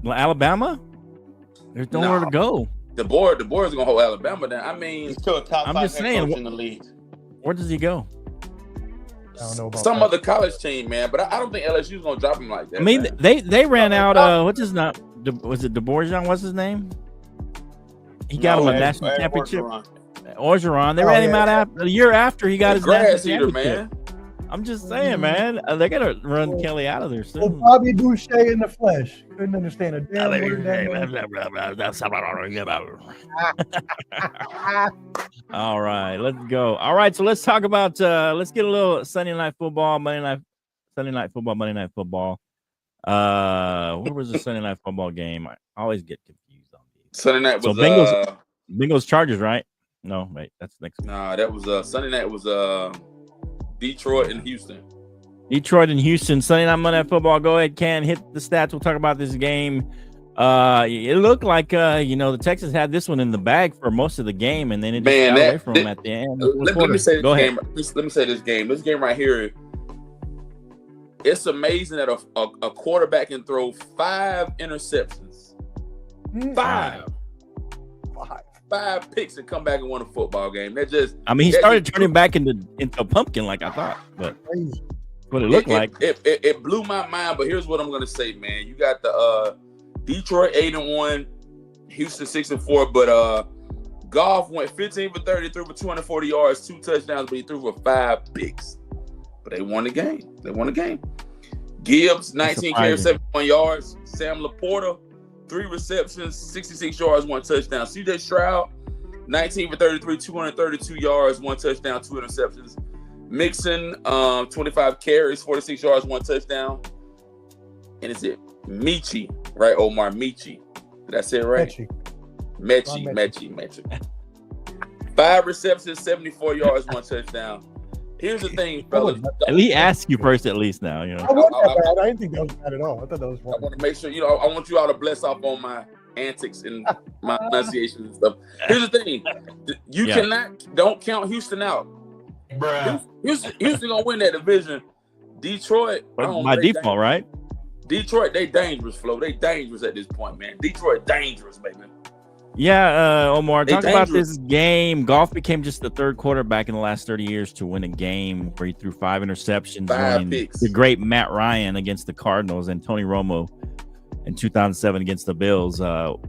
Alabama? There's nowhere to go. The board is gonna hold Alabama down. I mean, he's still a top 5 head coach in the league. Where does he go? I don't know about some other college team, man. But I don't think LSU's gonna drop him like that. I mean, man. they ran out. What's his name? Was it DeBorjan? What's his name? He got him a national championship. Orgeron. They ran him out a year after he got his national championship. Man. I'm just saying, man. They're gonna run Kelly out of there soon. Well, Bobby Boucher in the flesh. Couldn't understand a damn All right, let's go. All right, so let's talk about. Let's get a little Sunday night football, Monday night football. Where was the Sunday night football game? I always get confused on these. Sunday night was Bengals Chargers, right? No, wait, that's next week. Nah, that was Sunday night was Detroit and Houston. Sunday night Monday night football. Go ahead, Ken, hit the stats. We'll talk about this game. It looked like the Texans had this one in the bag for most of the game, and then it just got away from them at the end. Let me say this game. Let me say this game. This game right here. It's amazing that a quarterback can throw 5 interceptions. 5 picks and come back and win a football game. He started turning back into a pumpkin like I thought, but what it looked like. It blew my mind, but here's what I'm gonna say, man. You got the Detroit 8-1, Houston 6-4, but Goff went 15 for 30, threw for 240 yards, 2 touchdowns, but he threw for 5 picks. But they won the game. Gibbs, 19 carries, 71 yards. Sam Laporta, 3 receptions, 66 yards, 1 touchdown. CJ Stroud, 19 for 33, 232 yards, 1 touchdown, 2 interceptions. Mixon, 25 carries, 46 yards, 1 touchdown. And is it Michi, right? Omar Michi. Did I say it right? Mechie. 5 receptions, 74 yards, 1 touchdown. Here's the thing, fellas. At least ask you first, at least now. You know, I didn't think that was bad at all. I thought that was wrong. I want to make sure, I want you all to bless off on my antics and my pronunciation and stuff. Here's the thing. You don't count Houston out. Bruh. Houston gonna win that division. Detroit, by default, right? Detroit, they dangerous, Flo. They dangerous at this point, man. Detroit dangerous, baby. Yeah, Omar, talk about dangerous. this game. Goff became just the 3rd quarterback in the last 30 years to win a game where he threw 5 interceptions. 5 picks. The great Matt Ryan against the Cardinals and Tony Romo in 2007 against the Bills.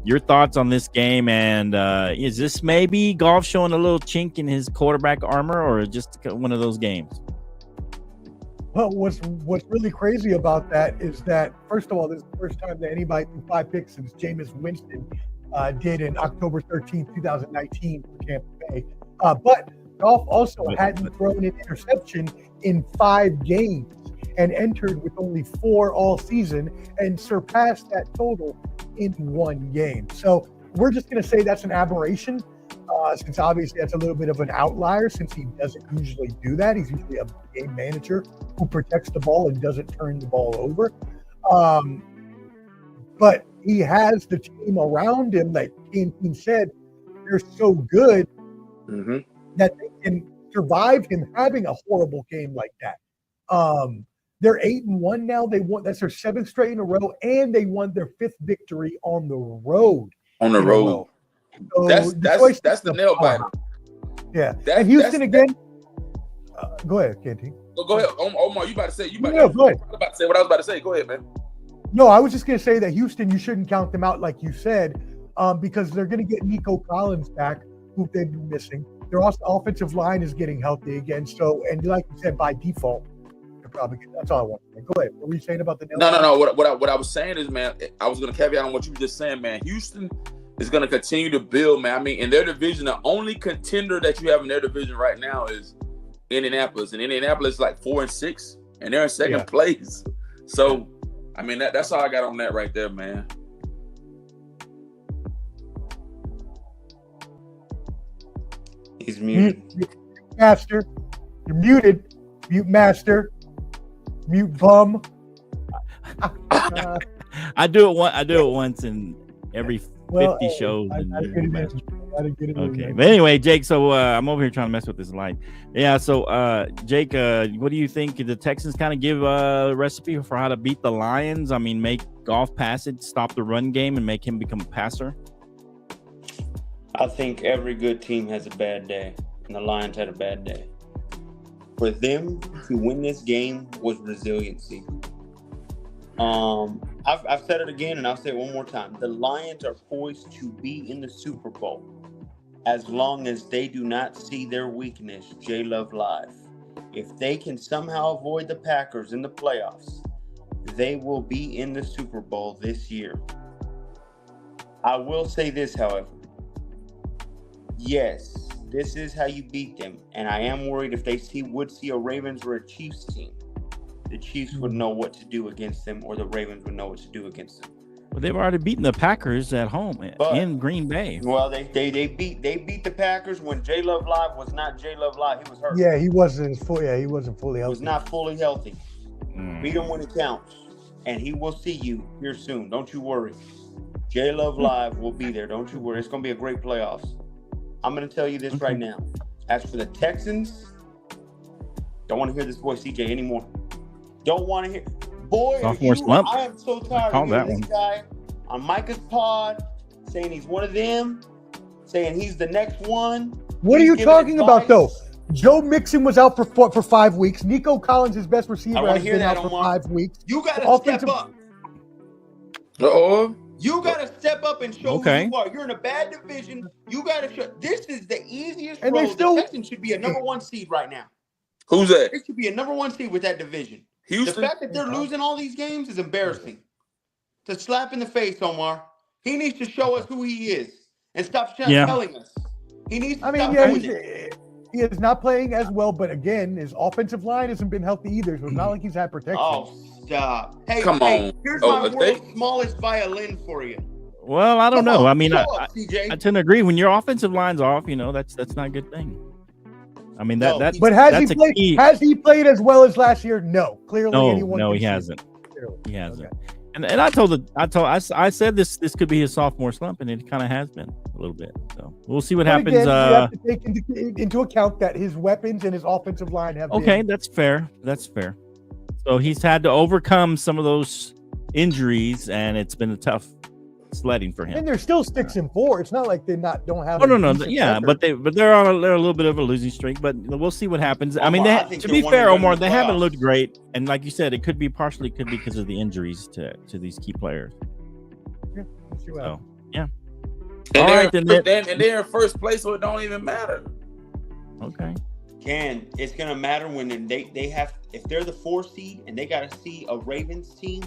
Your thoughts on this game, and is this maybe Goff showing a little chink in his quarterback armor, or just one of those games? Well, what's really crazy about that is that, first of all, this is the first time that anybody threw 5 picks since Jameis Winston did in October 13th, 2019 for Tampa Bay. But Goff also hadn't thrown an interception in 5 games and entered with only 4 all season and surpassed that total in 1 game. So we're just going to say that's an aberration, since obviously that's a little bit of an outlier, since he doesn't usually do that. He's usually a game manager who protects the ball and doesn't turn the ball over. But he has the team around him, like Canteen said, they're so good that they can survive him having a horrible game like that. They're 8-1 now. They won. That's their 7th straight in a row, and they won their 5th victory on the road. So that's the nail biter. Yeah, and Houston again. Go ahead, Canteen. Go ahead, Omar. You about to say? Go ahead. I was about to say what I was about to say. Go ahead, man. No, I was just going to say that Houston, you shouldn't count them out like you said, because they're going to get Nico Collins back, who they've been missing. Their offensive line is getting healthy again. So, and like you said, by default, they're probably good. That's all I want to say. Go ahead. What were you saying about the nail? No. What I was saying is, man, I was going to caveat on what you were just saying, man. Houston is going to continue to build, man. I mean, in their division, the only contender that you have in their division right now is Indianapolis. And Indianapolis is like 4-6, and they're in second place. So, I mean, that's all I got on that right there, man. He's muted. Master, you're muted. Mute master. Mute bum. I do it once in every 50 shows. Okay, but anyway, Jake. So I'm over here trying to mess with this line. Yeah. So Jake, what do you think? Did the Texans kind of give a recipe for how to beat the Lions? I mean, make Goff pass it, stop the run game, and make him become a passer. I think every good team has a bad day, and the Lions had a bad day. For them to win this game was resiliency. I've said it again, and I'll say it one more time. The Lions are poised to be in the Super Bowl as long as they do not see their weakness, J-Love Live. If they can somehow avoid the Packers in the playoffs, they will be in the Super Bowl this year. I will say this, however. Yes, this is how you beat them, and I am worried if they would see a Ravens or a Chiefs team, the Chiefs would know what to do against them, or the Ravens would know what to do against them. Well, they've already beaten the Packers at home in Green Bay. Well, they beat the Packers when J Love Live was not J Love Live. He was hurt. Yeah, he wasn't fully healthy. He was not fully healthy. Beat him when it counts, and he will see you here soon. Don't you worry. J Love Live will be there. Don't you worry. It's going to be a great playoffs. I'm going to tell you this right now. As for the Texans, don't want to hear this boy CJ anymore. Don't want to hear. Boy, I am so tired of hearing this guy on Micah's pod saying he's one of them, saying he's the next one. What are you talking about, though? Joe Mixon was out for 5 weeks. Nico Collins, his best receiver, has been out for 5 weeks. You got to step up. You got to step up and show who you are. You're in a bad division. You got to show. This is the easiest road. The Texans should be a number 1 seed right now. Who's that? It should be a number 1 seed with that division. Houston. The fact that they're losing all these games is embarrassing. It's a slap in the face, Omar. He needs to show us who he is and stop telling us. He needs to stop doing it. He is not playing as well, but again, his offensive line hasn't been healthy either, so it's not like he's had protection. Oh, stop. Hey, come on. Here's my world's smallest violin for you. Well, I don't know. I mean, I CJ. tend to agree. When your offensive line's off, that's not a good thing. I mean, But has he played as well as last year? No. Clearly, he hasn't. He hasn't. Okay. And I said this could be his sophomore slump, and it kind of has been a little bit. So we'll see what happens. Again, you have to take into account that his weapons and his offensive line have. Okay, that's fair. That's fair. So he's had to overcome some of those injuries, and it's been a tough sledding for him. And they're still 6-4. It's not like they don't have. Oh no, yeah, but they're on a little bit of a losing streak. But we'll see what happens. Omar, I mean, to be fair, Omar, they haven't looked great, and like you said, it could be because of the injuries to these key players. Yeah, so yeah. And they're in first place, so it don't even matter. Okay. It's gonna matter when they have, if they're the 4 seed and they gotta see a Ravens team,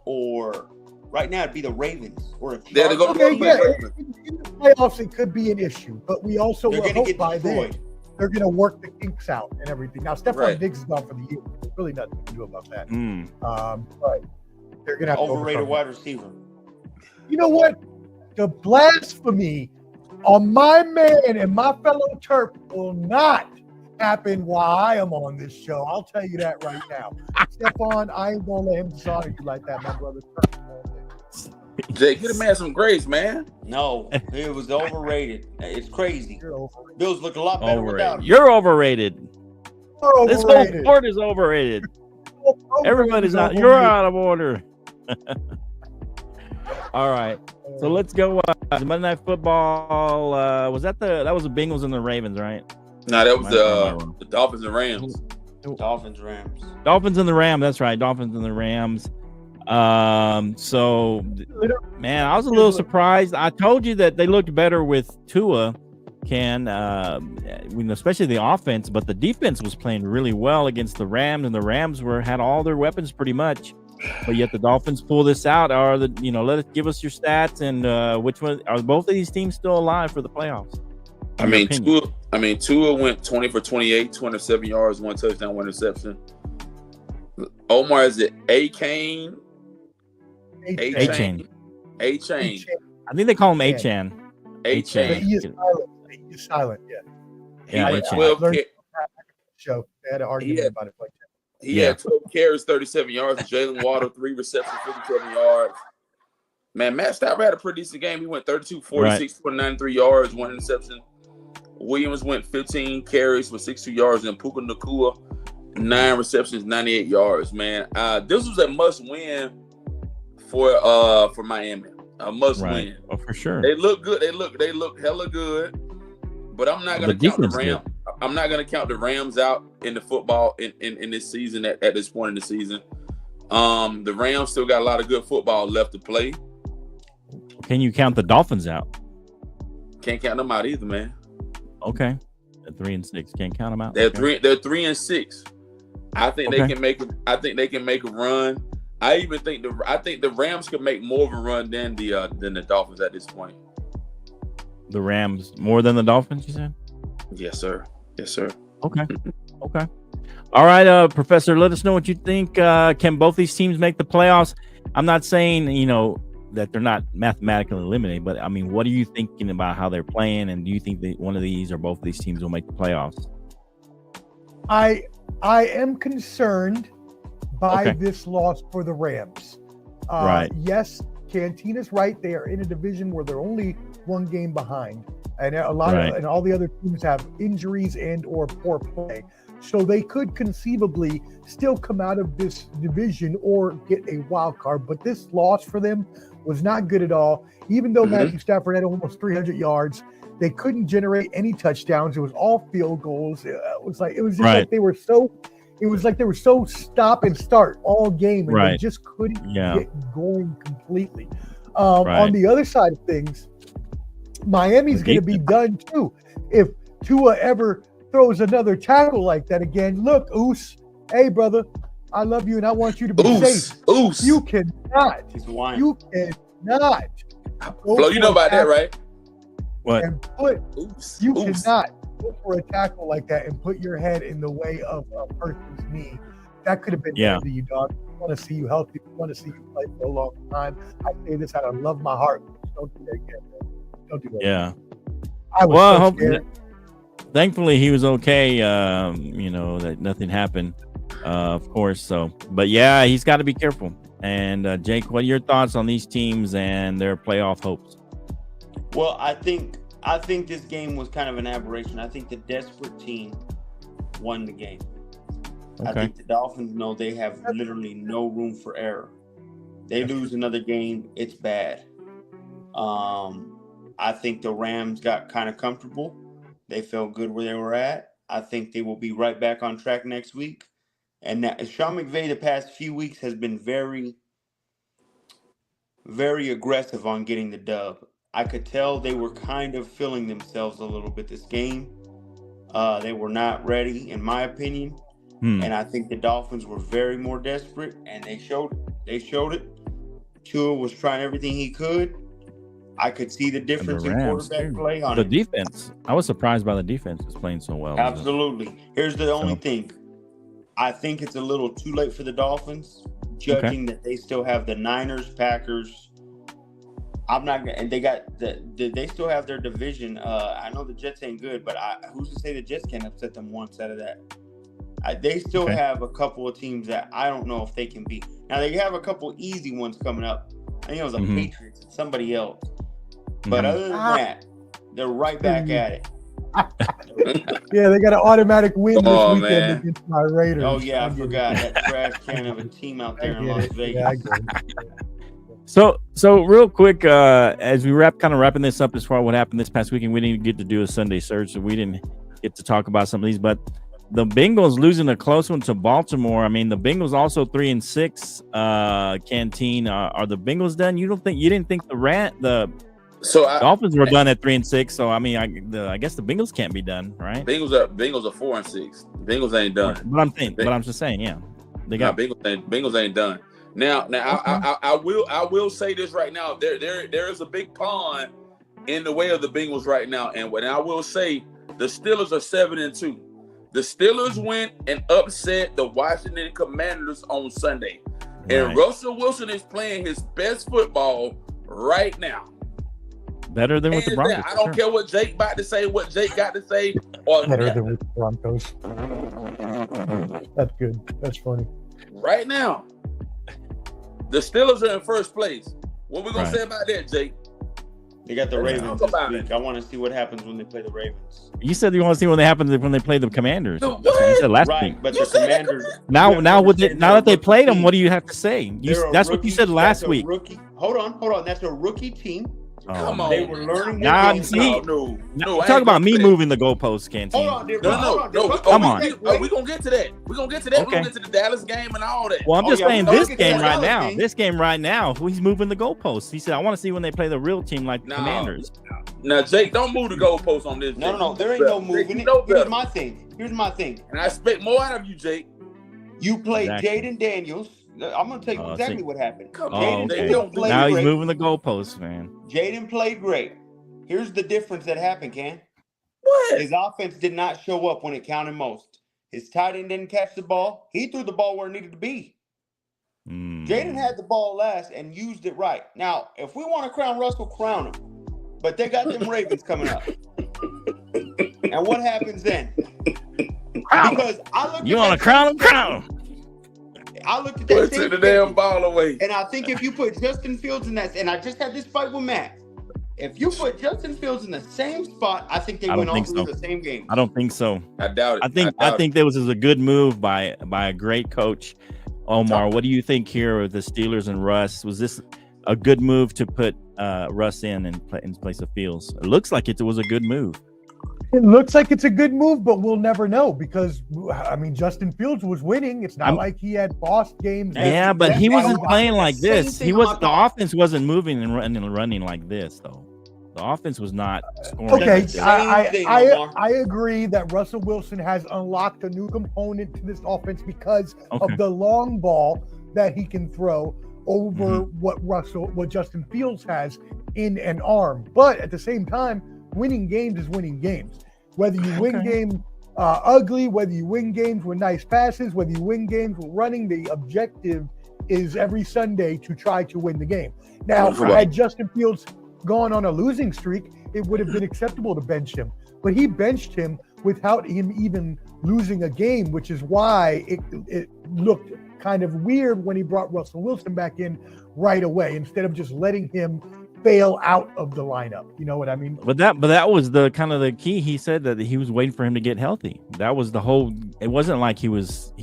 or right now it'd be the Ravens, or if in the playoffs it could be an issue, but we also will hope by then they're gonna work the kinks out and everything. Now Stephon Diggs is gone for the year. There's really nothing to do about that. But they're gonna have overrated wide receiver. You know what? The blasphemy on my man and my fellow Terp will not happen while I am on this show. I'll tell you that right now. Stephon, I ain't gonna let him dishonor you like that, my brother. Jay, get a man some grace, man. No, it was overrated. It's crazy. Bills look a lot better without him. You're overrated. This whole sport is overrated. Everybody's out. You're out of order. All right. So let's go. Monday Night Football. Was that the Bengals and the Ravens, right? No, that was the Dolphins and Rams. Dolphins and the Rams. That's right. Dolphins and the Rams. So, man, I was a little surprised. I told you that they looked better with Tua, especially the offense, but the defense was playing really well against the Rams, and the Rams had all their weapons pretty much. But yet the Dolphins pull this out. Give us your stats and which one are both of these teams still alive for the playoffs? Tua went 20 for 28, 207 yards, 1 touchdown, 1 interception. Omar, is it A-Chain? A-Chain. A-Chain. I think they call him A-Chan. A-Chain. He is silent. Yeah. He had 12 they had an argument about it. He had 12 carries, 37 yards. Jalen Waddle, 3 receptions, 57 yards. Man, Matt Stafford had a pretty decent game. He went 32, 46, 93 yards, 1 interception. Williams went 15 carries for 62 yards, and Puka Nacua, 9 receptions, 98 yards. Man, this was a must-win for Miami. A must-win. Oh, for sure. They look good. They look hella good. But I'm not going to count the Rams. I'm not going to count the Rams out in the football in this season at this point in the season. The Rams still got a lot of good football left to play. Can you count the Dolphins out? Can't count them out either, man. Okay. They're 3-6. Can't count them out. They're 3-6. I think they can make a run. I think the Rams could make more of a run than the Dolphins at this point. The Rams more than the Dolphins, you said? Yes, sir. Okay. All right, Professor, let us know what you think. Can both these teams make the playoffs? I'm not saying, that they're not mathematically eliminated, but I mean, what are you thinking about how they're playing, and do you think that one of these or both of these teams will make the playoffs? I am concerned by this loss for the Rams. Right. Yes, Cantina's right. They are in a division where they're only 1 game behind, and and all the other teams have injuries and or poor play. So they could conceivably still come out of this division or get a wild card. But this loss for them was not good at all. Even though Matthew Stafford had almost 300 yards, they couldn't generate any touchdowns. It was all field goals. It was just like they were so. It was like they were so stop and start all game, and they just couldn't get going completely. On the other side of things, Miami's going to be done too if Tua ever throws another tackle like that again. Look, Oos, hey brother, I love you and I want you to be safe. Oos. You cannot. You cannot. Flo, you know about that, right? What? And you cannot go for a tackle like that and put your head in the way of a person's knee. That could have been bad to you, dog. I want to see you healthy. I want to see you play for a long time. I say this out of love of my heart. Don't do that again, man. Don't do that. Yeah. I was so scared. Thankfully, he was okay. That nothing happened, of course. So, but yeah, he's got to be careful. And Jake, what are your thoughts on these teams and their playoff hopes? Well, I think this game was kind of an aberration. I think the desperate team won the game. Okay. I think the Dolphins know they have literally no room for error. They lose another game, it's bad. I think the Rams got kind of comfortable. They felt good where they were at. I think they will be right back on track next week. And that, Sean McVay the past few weeks has been very, very aggressive on getting the dub. I could tell they were kind of feeling themselves a little bit this game. They were not ready, in my opinion. And I think the Dolphins were very more desperate, and they showed it. Tua was trying everything he could. I could see the difference in quarterback play on the defense. I was surprised by the defense was playing so well. Absolutely. Here's the only thing. I think it's a little too late for the Dolphins, judging that they still have the Niners, Packers. I'm not gonna, and they got they still have their division. I know the Jets ain't good, but who's to say the Jets can't upset them once out of that? They still have a couple of teams that I don't know if they can beat. Now they have a couple easy ones coming up. I think it was the Patriots and somebody else. But other than that, they're right back at it. Yeah, they got an automatic win this weekend against my Raiders. Oh yeah, I forgot that trash can of a team out there in Las Vegas. Yeah, I get it. So real quick, as we wrapping this up as far as what happened this past weekend, we didn't get to do a Sunday surge, so we didn't get to talk about some of these. But the Bengals losing a close one to Baltimore. I mean, the Bengals also 3-6. Canteen, are the Bengals done? You didn't think the Dolphins were done at 3-6. So I mean, I guess the Bengals can't be done, right? Bengals are 4-6. Bengals ain't done. But I'm just saying, yeah, they got Bengals ain't done. Now, I will say this right now. There is a big pond in the way of the Bengals right now, and what I will say, the Steelers are 7-2. The Steelers went and upset the Washington Commanders on Sunday, and Russell Wilson is playing his best football right now. Better than with the Broncos. I don't care what Jake about to say, what Jake got to say, or better than with the Broncos. That's good. That's funny. Right now, the Steelers are in first place. What we gonna say about that, Jake? They got the Ravens this week. I want to see what happens when they play the Ravens. You said you want to see when they play the Commanders. No, you said last week. But the Commanders. Now that they played them, what do you have to say? That's what you said last week. Hold on. That's a rookie team. Come on. They were learning. No. Talk about me moving the goalposts, Canteen. Hold on. No. Come on. We're going to get to that. We're going to get to that. We're going to get to the Dallas game and all that. Well, I'm just saying this game right now. This game right now, he's moving the goalposts. He said, I want to see when they play the real team like the Commanders. Now, Jake, don't move the goalposts on this. No. There ain't no moving it. Here's my thing. And I expect more out of you, Jake. You played Jaden Daniels. I'm going to tell you exactly what happened. Now he's moving the goalposts, man. Jaden played great. Here's the difference that happened, Ken. What? His offense did not show up when it counted most. His tight end didn't catch the ball. He threw the ball where it needed to be. Jaden had the ball last and used it right. Now, if we want to crown Russell, crown him. But they got them Ravens coming up. And what happens then? Because I look. You want to crown him? Crown him. I looked at that. Took the damn ball away. And I think if you put Justin Fields in that, and I just had this fight with Matt. If you put Justin Fields in the same spot, I think they went all through the same game. I don't think so. I doubt it. I think there was a good move by a great coach. Omar, what do you think here with the Steelers and Russ? Was this a good move to put Russ in place of Fields? It looks like it was a good move. It looks like it's a good move, but we'll never know because, I mean, Justin Fields was winning. It's not like he had boss games. Yeah, but he wasn't playing like this. The offense wasn't moving and running like this, though. The offense was not scoring. Okay, That's the same thing, Omar. I agree that Russell Wilson has unlocked a new component to this offense because of the long ball that he can throw over what Justin Fields has in an arm. But at the same time, winning games is winning games. Whether you win games ugly, whether you win games with nice passes, whether you win games with running, the objective is every Sunday to try to win the game. Now, had Justin Fields gone on a losing streak, it would have been acceptable to bench him. But he benched him without him even losing a game, which is why it looked kind of weird when he brought Russell Wilson back in right away instead of just letting him fail out of the lineup. You know what I mean? But that was the kind of the key. He said that he was waiting for him to get healthy. That was the whole. It wasn't like he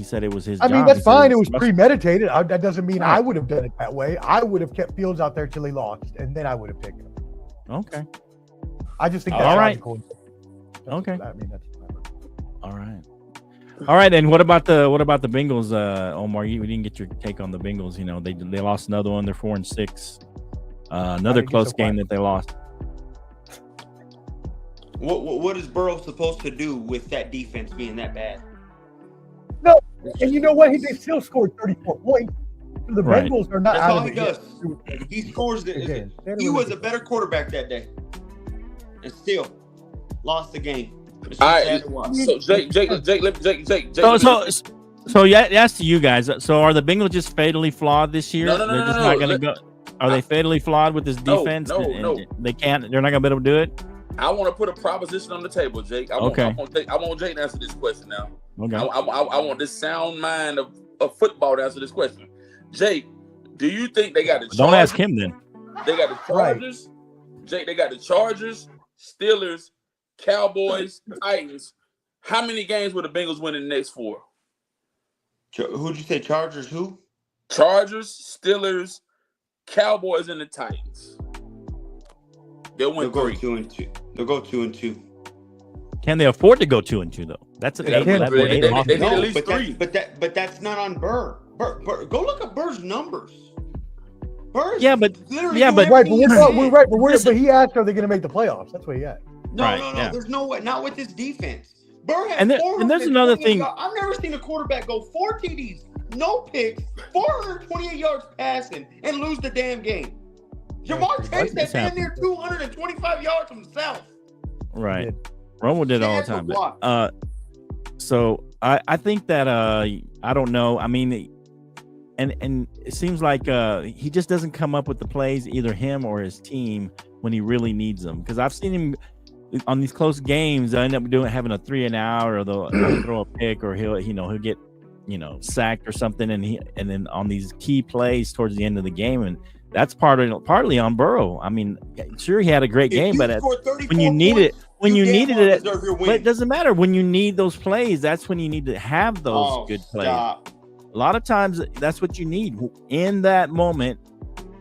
said it was his job. I mean, that's fine. It was premeditated. That doesn't mean I would have done it that way. I would have kept Fields out there till he lost, and then I would have picked him. Okay. I just think that's all right. Cool. Okay. I mean, that's all right. All right. And what about the Bengals, Omar? We didn't get your take on the Bengals. You know, they lost another one. They're 4-6. Another close game that they lost. What is Burrow supposed to do with that defense being that bad? No, and you know what? They still scored 34 points. The Bengals are not. That's out all of he it does. yet. He scores. He was a better quarterback that day, and still lost the game. All right. So Jake. So yeah, that's to you guys. So are the Bengals just fatally flawed this year? No. They're just not going to go. Are they fatally flawed with this defense? No. They can't. They're not going to be able to do it. I want to put a proposition on the table, Jake. I want Jake to answer this question now. Okay. I want this sound mind of football to answer this question. Jake, do you think they got the Chargers? Don't ask him then. They got the Chargers. Right. Jake, they got the Chargers, Steelers, Cowboys, Titans. How many games will the Bengals win in the next 4? Who'd you say? Chargers? Who? Chargers, Steelers, Cowboys, and the Titans. They'll win 3. 2-2. They'll go 2-2. Can they afford to go 2-2 though? That's they need at least 3. But that's not on Burr. Burr. Go look at Burr's numbers. Burr. Yeah, but right. But he asked, are they going to make the playoffs? That's what he asked. No. There's no way. Not with this defense. Burr had and there's another thing. I've never seen a quarterback go 4 TDs, no picks, 428 yards passing, and lose the damn game. Jamar Chase had damn near 225 yards himself. Right. Romo did all the time. But, so I think that I don't know. I mean, and it seems like he just doesn't come up with the plays, either him or his team, when he really needs them. Because I've seen him on these close games. I end up having a 3-and-out, or they'll throw a pick, or he'll get sacked or something, and then on these key plays towards the end of the game, and that's partly on Burrow. I mean, sure, he had a great game, but when you need it, but it doesn't matter. When you need those plays, that's when you need to have those good plays. Stop. A lot of times, that's what you need in that moment,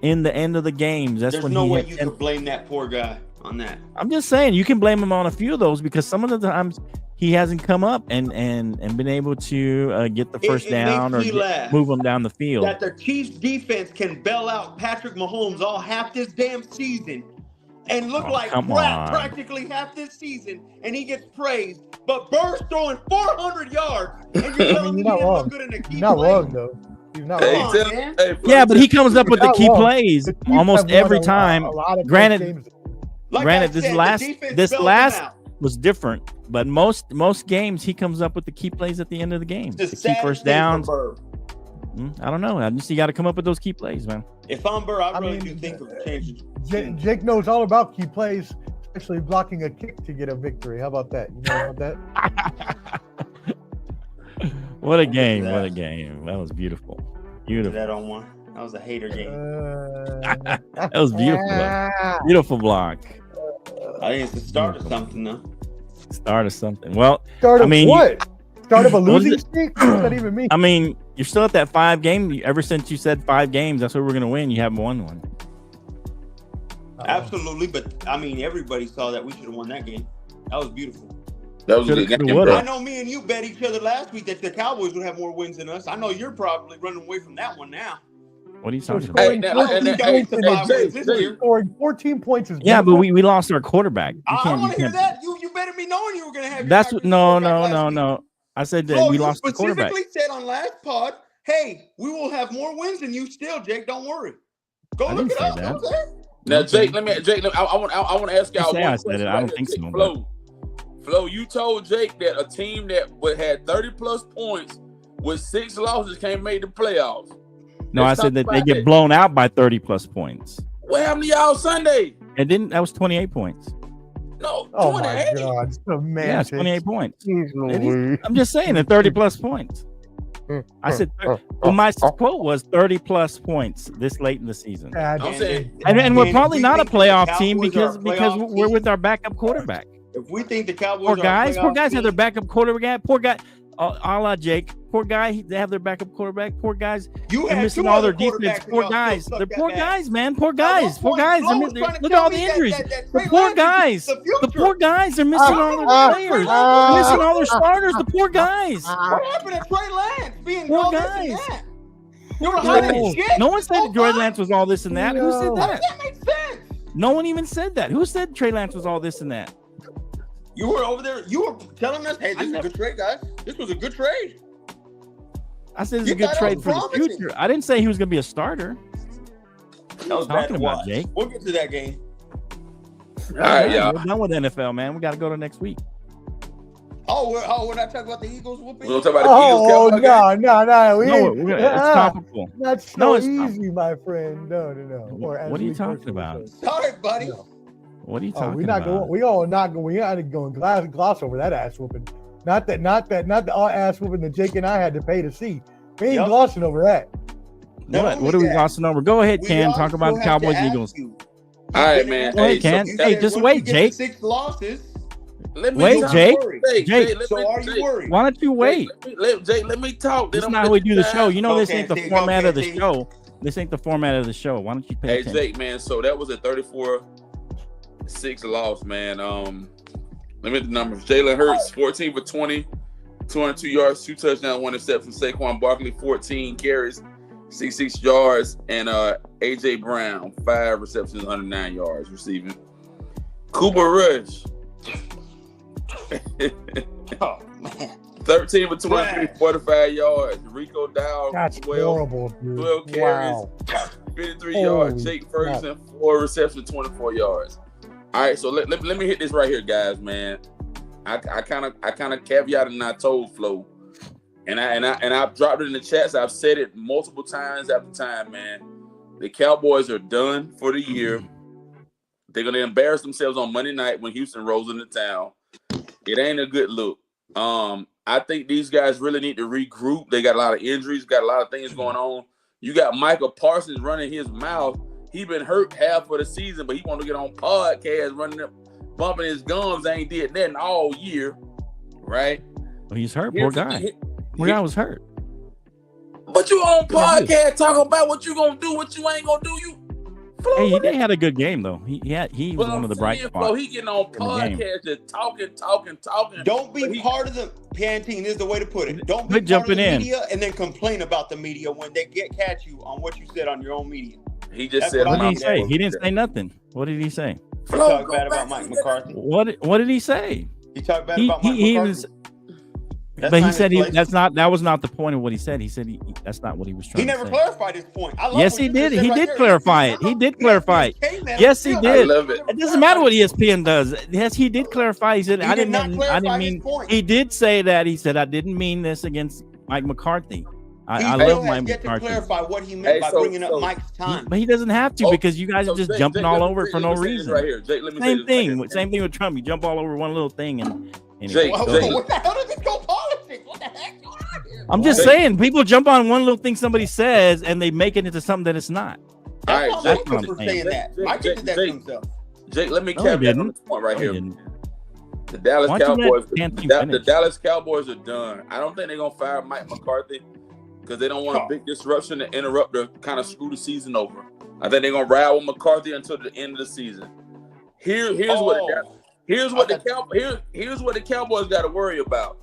in the end of the games. There's no way you could blame that poor guy on that. I'm just saying you can blame him on a few of those, because some of the times he hasn't come up and been able to get the first down or move them down the field. That the Chiefs defense can bail out Patrick Mahomes all half this damn season and look like crap practically half this season, and he gets praised. But Burr's throwing 400 yards, and you're telling me he didn't look good in a key play? Not wrong, though. He's not wrong. Yeah, but he comes up with the key plays almost every time. Granted, this last was different, but most games he comes up with the key plays at the end of the game. The key first downs. I don't know. You got to come up with those key plays, man. If I'm Burr, I really do think of changing. Jake knows all about key plays, especially blocking a kick to get a victory. How about that? You know about that? What a game! What a game! That was beautiful. Beautiful. That on one. That was a hater game. That was beautiful. Beautiful block. I think it's the start of something, though. Start of something. Well, start of what? Start of a losing streak? What does that even mean? I mean, you're still at that 5 game. Ever since you said 5 games, that's what we're going to win. You haven't won one. Absolutely, but I mean, everybody saw that we should have won that game. That was beautiful. That was a good game. I know me and you bet each other last week that the Cowboys would have more wins than us. I know you're probably running away from that one now. What are you talking about? Scoring 14 points is yeah, but we lost our quarterback. I don't want to hear that. You better be knowing you were going to have. That's what. No. I said that we lost the quarterback. You specifically said on last pod, "Hey, we will have more wins than you still, Jake. Don't worry." Go look it up. Now, Jake, I want to ask y'all one question. I don't think so. Flo, you told Jake that a team that had 30+ points with 6 losses can't make the playoffs. No, I said that they get blown out by 30+ points. What happened to y'all Sunday? That was 28 points. No, 28. Oh my God, yeah, it's 28 points. I'm just saying, the 30+ points. I said, my quote was 30+ points this late in the season. And we're probably not a playoff team because we're with our backup quarterback. If we think the Cowboys poor guys have their backup quarterback. Poor guy, a la Jake. Poor guy, they have their backup quarterback. Poor guys, they're missing all their defense. Poor guys, they're poor guys, man. Poor guys. Look at all the injuries. The poor guys. The poor guys are missing all their players. They're missing all their starters. The poor guys. What happened to Trey Lance being poor guys? No one said Trey Lance was all this and that. Who said that? That makes sense. No one even said that. Who said Trey Lance was all this and that? You were over there. You were telling us, "Hey, this is a good trade, guys. This was a good trade." I said it's a good trade for the future. I didn't say he was going to be a starter. That was talking about Jake. We'll get to that game. All right, y'all. We're done with NFL, man. We got to go to next week. We're not talking about the Eagles whooping. We're talking about the Eagles. No. It's topical. That's so easy, my friend. No. What are you talking about? Sorry, buddy. What are you talking about? We not going gloss over that ass whooping. Not the ass whooping that Jake and I had to pay to see. We ain't glossing over that. What are we glossing over? Go ahead, Ken. Talk about the Cowboys Eagles. All right, man. Go ahead, Ken. Hey, just wait, Jake. 6 losses. Wait, Jake. So are you worried? Why don't you wait? Jake, let me talk. This is not how we do the show. You know, this ain't the format of the show. This ain't the format of the show. Why don't you pay attention? Hey, Jake, man. So that was a 34-6 loss, man. Let me get the numbers. Jalen Hurts, 14 for 20, 202 yards, 2 touchdowns, 1 interception. Saquon Barkley, 14 carries, 66 yards, and AJ Brown, 5 receptions, 109 yards receiving. Cooper Rush. Oh man. 13 for 23, 45 yards. Rico Dow, 12 carries, 53 yards. Jake Ferguson, 4 receptions, 24 yards. All right, so let me hit this right here, guys, man. I kind of caveated and I told Flo, and I've dropped it in the chats. I've said it multiple times after time, man. The Cowboys are done for the year. They're gonna embarrass themselves on Monday night when Houston rolls into town. It ain't a good look. I think these guys really need to regroup. They got a lot of injuries, got a lot of things going on. You got Michael Parsons running his mouth. He been hurt half of the season, but he want to get on podcast, running up, bumping his gums. Ain't did nothing all year, right? Well, he's hurt. Poor guy. Poor guy was hurt. But you on podcast talking about what you gonna do, what you ain't gonna do. Hey, they had a good game though. He was one of the bright spots. He getting on podcast just talking. Don't be part of the Pantene is the way to put it. Don't be part jumping of the media and then complain about the media when they catch you on what you said on your own media. He just said, what did he say? He didn't say nothing. What did he say? He talked bad about Mike McCarthy. What did he say? He talked bad about Mike McCarthy. But he said that was not the point of what he said. He said that's not what he was trying to say. He never clarified his point. Yes, he did. He did clarify it. He did clarify it. Yes, he did. I love it. It doesn't matter what ESPN does. Yes, he did clarify. He said I didn't mean. He did say that. He said I didn't mean this against Mike McCarthy. I love Mike McCarthy. To clarify what he meant by bringing up Mike's time. But he doesn't have to because you guys are just jumping all over it for no reason. Right here, Jake, Same thing with Trump. You jump all over one little thing and. Anyway, what the hell does this go politics? What the heck going on here? I'm just saying, people jump on one little thing somebody says and they make it into something that it's not. All right, that's what I'm saying. Mike did that to himself. Jake, let me caveat on this point right here. The Dallas Cowboys. The Dallas Cowboys are done. I don't think they're gonna fire Mike McCarthy because they don't want a big disruption to interrupt or kind of screw the season over. I think they're gonna ride with McCarthy until the end of the season. Here's what the Cowboys got to worry about.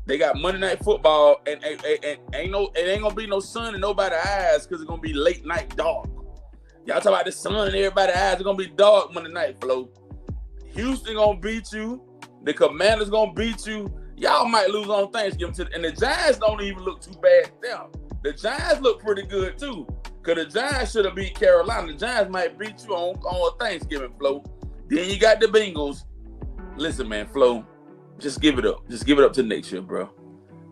They got Monday Night Football, and it ain't gonna be no sun in nobody's eyes because it's gonna be late night dark. Y'all talk about the sun in everybody's eyes. It's gonna be dark Monday night, Flo. Houston gonna beat you. The Commanders gonna beat you. Y'all might lose on Thanksgiving, and the Giants don't even look too bad now. The Giants look pretty good too, cause the Giants should have beat Carolina. The Giants might beat you on Thanksgiving, Flo. Then you got the Bengals. Listen, man, Flo. Just give it up. Just give it up to next year, bro.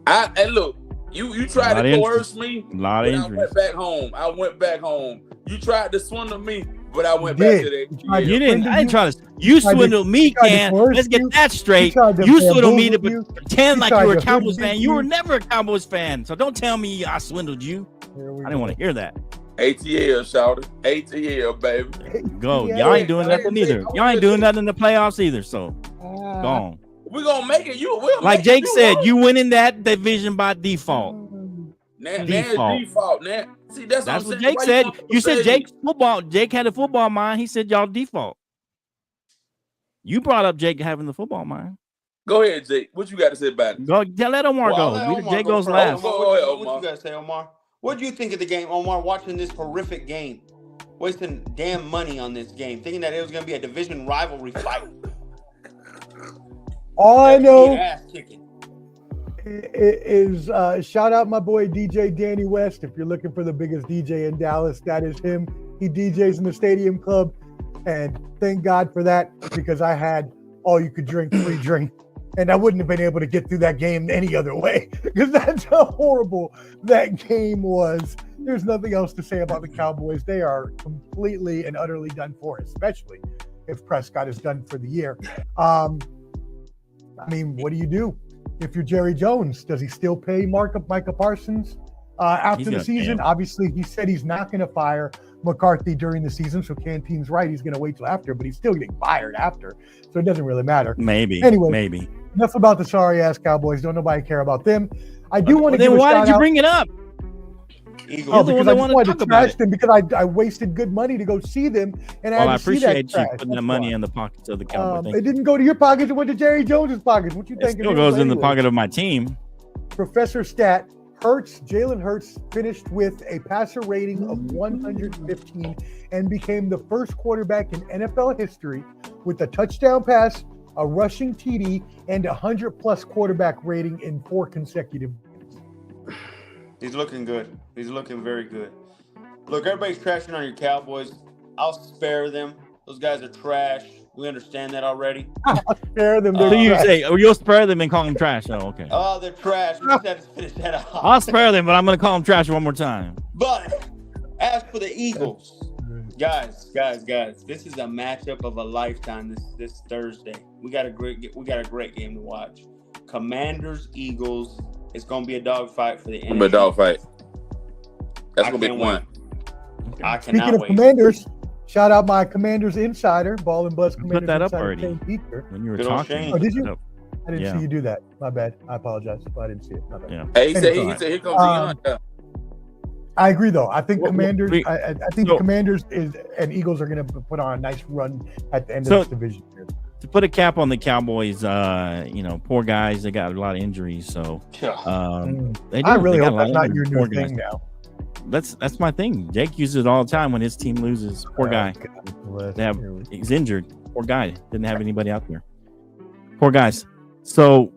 And look, you tried to coerce me, but I went back home. You tried to swindle me, but I went back to that. You didn't. I didn't try to. You swindled me, Ken. Let's get that straight. You swindled me to pretend like you were a Cowboys fan. You were never a Cowboys fan, so don't tell me I swindled you. I didn't want to hear that. ATL, shouter. ATL, baby. Go. Y'all ain't doing nothing either. Y'all ain't doing nothing in the playoffs either. So gone. We're gonna make it. Like Jake said, you winning that division by default. Default. Now, see, that's what Jake said. You said Jake's football. Jake had a football mind. He said y'all default. You brought up Jake having the football mind. Go ahead, Jake. What you got to say about it? Go. Let Omar go. Jake goes last. Go ahead, Omar. What you got to say, Omar? What do you think of the game, Omar? Watching this horrific game, wasting damn money on this game, thinking that it was going to be a division rivalry fight. All I know is shout out my boy DJ Danny West. If you're looking for the biggest DJ in Dallas, that is him. He DJs in the Stadium Club, and thank God for that, because I had all you could drink free drink, and I wouldn't have been able to get through that game any other way, because that's how horrible that game was. There's nothing else to say about the Cowboys. They are completely and utterly done for, especially if Prescott is done for the year. I mean, what do? If you're Jerry Jones, does he still pay Micah Parsons after the season? Obviously, he said he's not going to fire McCarthy during the season, so Canteen's right. He's going to wait till after, but he's still getting fired after, so it doesn't really matter. Maybe. Enough about the sorry-ass Cowboys. Don't nobody care about them. I do want to give a shout out. Why did you bring it up? Eagles. Oh, because I just wanted to trash them because I wasted good money to go see them, and I appreciate you putting the money in the pockets of the Cowboys. It didn't go to your pockets; it went to Jerry Jones's pockets. What you think? It still goes in the pocket of my team. Professor Stat Jalen Hurts finished with a passer rating of 115 and became the first quarterback in NFL history with a touchdown pass, a rushing TD, and 100+ quarterback rating in 4 consecutive games. He's looking good. He's looking very good. Look, everybody's trashing on your Cowboys. I'll spare them. Those guys are trash. We understand that already. I'll spare them. So you say, you'll spare them and call them trash. Oh, okay. Oh, they're trash. We just have to finish that off. I'll spare them, but I'm going to call them trash one more time. But as for the Eagles, guys, this is a matchup of a lifetime this Thursday. We got a great game to watch. Commanders, Eagles. It's going to be a dogfight for the end. A dogfight. That's going to be one. I cannot Speaking of wait. Commanders, shout out my Commanders insider, Ball and Buzz Commanders. Put that up insider, already when you were talking. Oh, did you? I didn't see you do that. My bad. I apologize if I didn't see it. My bad. Yeah. Hey, he said here comes Deion. I agree, though. I think Commanders. I think the Commanders and Eagles are going to put on a nice run at the end of this division here. To put a cap on the Cowboys, poor guys, they got a lot of injuries. So I really hope that's not your new thing now. That's my thing. Jake uses it all the time when his team loses. Poor guy. He's injured. Poor guy. Didn't have anybody out there. Poor guys. So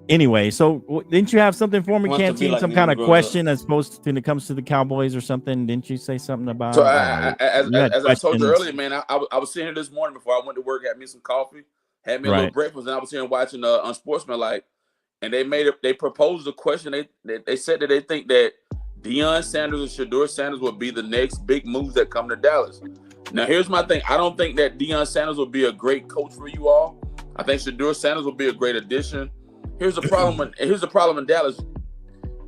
anyway, so didn't you have something for me, Canteen? Some kind of question as opposed to when it comes to the Cowboys or something? Didn't you say something about? So as I told you earlier, man, I was sitting here this morning before I went to work, had me some coffee, had me a little breakfast, and I was here watching Unsportsmanlike, and they proposed a question. They said that they think that Deion Sanders and Shedeur Sanders will be the next big moves that come to Dallas. Now, here's my thing. I don't think that Deion Sanders will be a great coach for you all. I think Shedeur Sanders will be a great addition. Here's the problem in Dallas.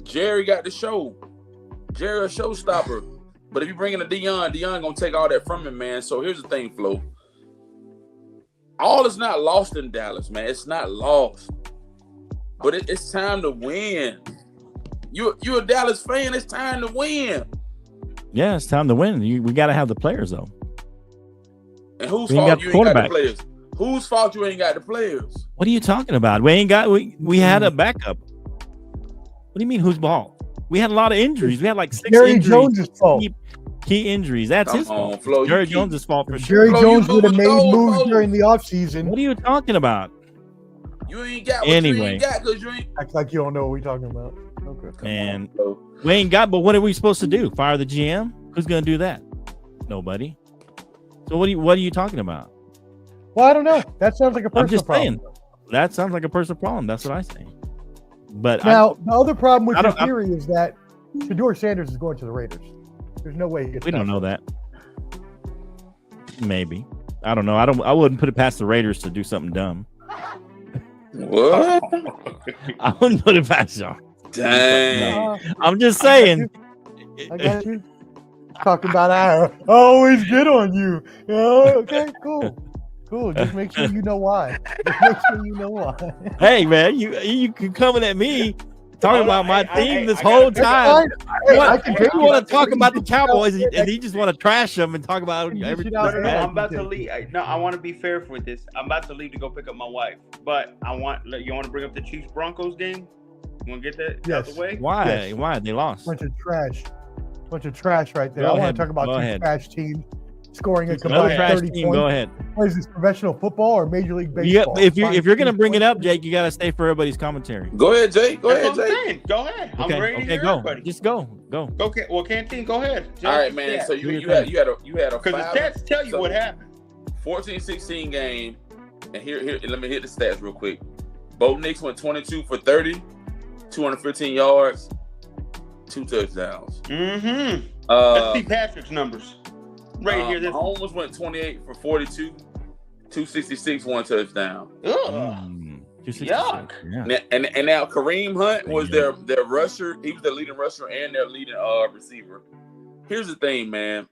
Jerry got the show. Jerry a showstopper. But if you bring in a Deion gonna take all that from him, man. So here's the thing, Flo. All is not lost in Dallas, man. It's not lost. But it's time to win. You're a Dallas fan. It's time to win. Yeah, it's time to win. We got to have the players, though. And whose fault you ain't got the players? Whose fault you ain't got the players? What are you talking about? We ain't got we had a backup. What do you mean whose fault? We had a lot of injuries. We had like 6 Jerry injuries. Jones' fault. Key injuries. That's his fault. Flo, Jerry Jones' fault for sure. Jerry Jones would have made moves during the offseason. What are you talking about? You ain't got what anyway. you ain't got because you ain't. Act like you don't know what we're talking about. Okay. Man, we ain't got. But what are we supposed to do? Fire the GM? Who's gonna do that? Nobody. So what are you talking about? Well, I don't know. That sounds like a personal I'm just problem. saying. That sounds like a personal problem. That's what I say. But now the other problem with your theory is that Shedeur Sanders is going to the Raiders. There's no way he gets. We don't know that. Maybe. I don't know. I wouldn't put it past the Raiders to do something dumb. What? I wouldn't put it past y'all. Dang. I'm just saying. I got you. Talking about I always get on you. Oh, okay, cool. Just make sure you know why. Hey, man, you can coming at me talking about my team this whole time. You want to talk about the Cowboys and you just want to trash them and talk about everything. No, I'm about to leave. I want to be fair with this. I'm about to leave to go pick up my wife, but you want to bring up the Chiefs Broncos game? You want to get that out the way? Why? Yes. Why they lost? Bunch of trash right there. I want to talk about two trash teams scoring a combined 30 points. Go ahead. What is this, professional football or Major League Baseball? If you're gonna bring it up, Jake, you gotta stay for everybody's commentary. Go ahead, Jake. Go ahead. Go ahead. Okay, I'm ready to hear go. everybody. Just go. Okay. Well, Canteen, go ahead. Jake, all right, man. So you had a because the stats tell you what happened. 14-16 game, and here let me hit the stats real quick. Bo Nix went 22 for 30, 215 yards, 2 touchdowns. Mm-hmm. Let's see Patrick's numbers. Right here. Mahomes went 28 for 42, 266, 1 touchdown. Yuck. Yeah. And now Kareem Hunt was their rusher. He was their leading rusher and their leading receiver. Here's the thing, man.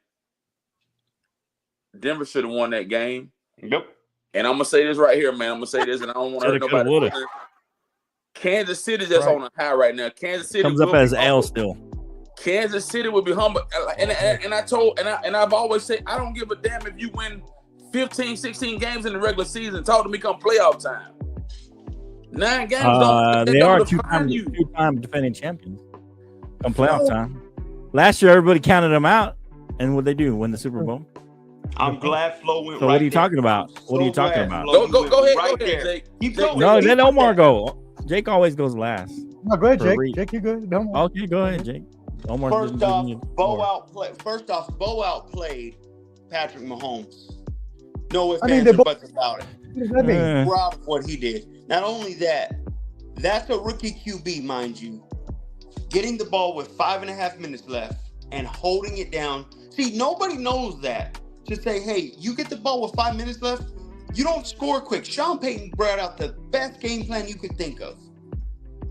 Denver should have won that game. Yep. And I'm gonna say this right here, man. I'm gonna say this, and I don't want to hurt nobody. Kansas City just on a high right now. Kansas City comes up as L still. Kansas City would be humble, and I've always said I don't give a damn if you win 15, 16 games in the regular season. Talk to me come playoff time. 9 games. They are two-time defending champions. Come playoff time. Last year, everybody counted them out, and what they do? Win the Super Bowl. I'm glad Flo went. So what are you talking about? What are you talking about? Go ahead, Jake. No, let Omar go. Jake always goes last. No, go ahead, Jake. Jake, you good? No. Okay, go ahead, Jake. Omar First off, Bo outplayed Patrick Mahomes. No ifs, ands, or buts about it. Proud of what he did. Not only that, that's a rookie QB, mind you. Getting the ball with 5.5 minutes left and holding it down. See, nobody knows that. To say, hey, you get the ball with 5 minutes left, you don't score quick. Sean Payton brought out the best game plan you could think of.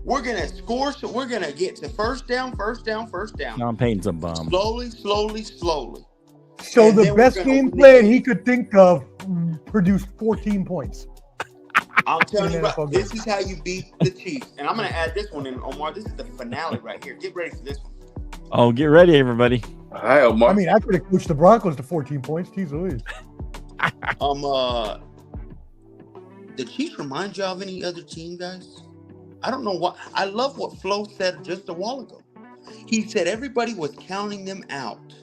We're going to score, so we're going to get to first down. Sean Payton's a bum. Slowly. So and the best game plan he could think of produced 14 points. I'm telling you, this is how you beat the Chiefs. And I'm going to add this one in, Omar. This is the finale right here. Get ready for this one. Oh, get ready, everybody. All right, Omar. I mean, I could have coached the Broncos to 14 points. Jeez Louise. The Chiefs remind you of any other team, guys? I don't know why. I love what Flo said just a while ago. He said everybody was counting them out,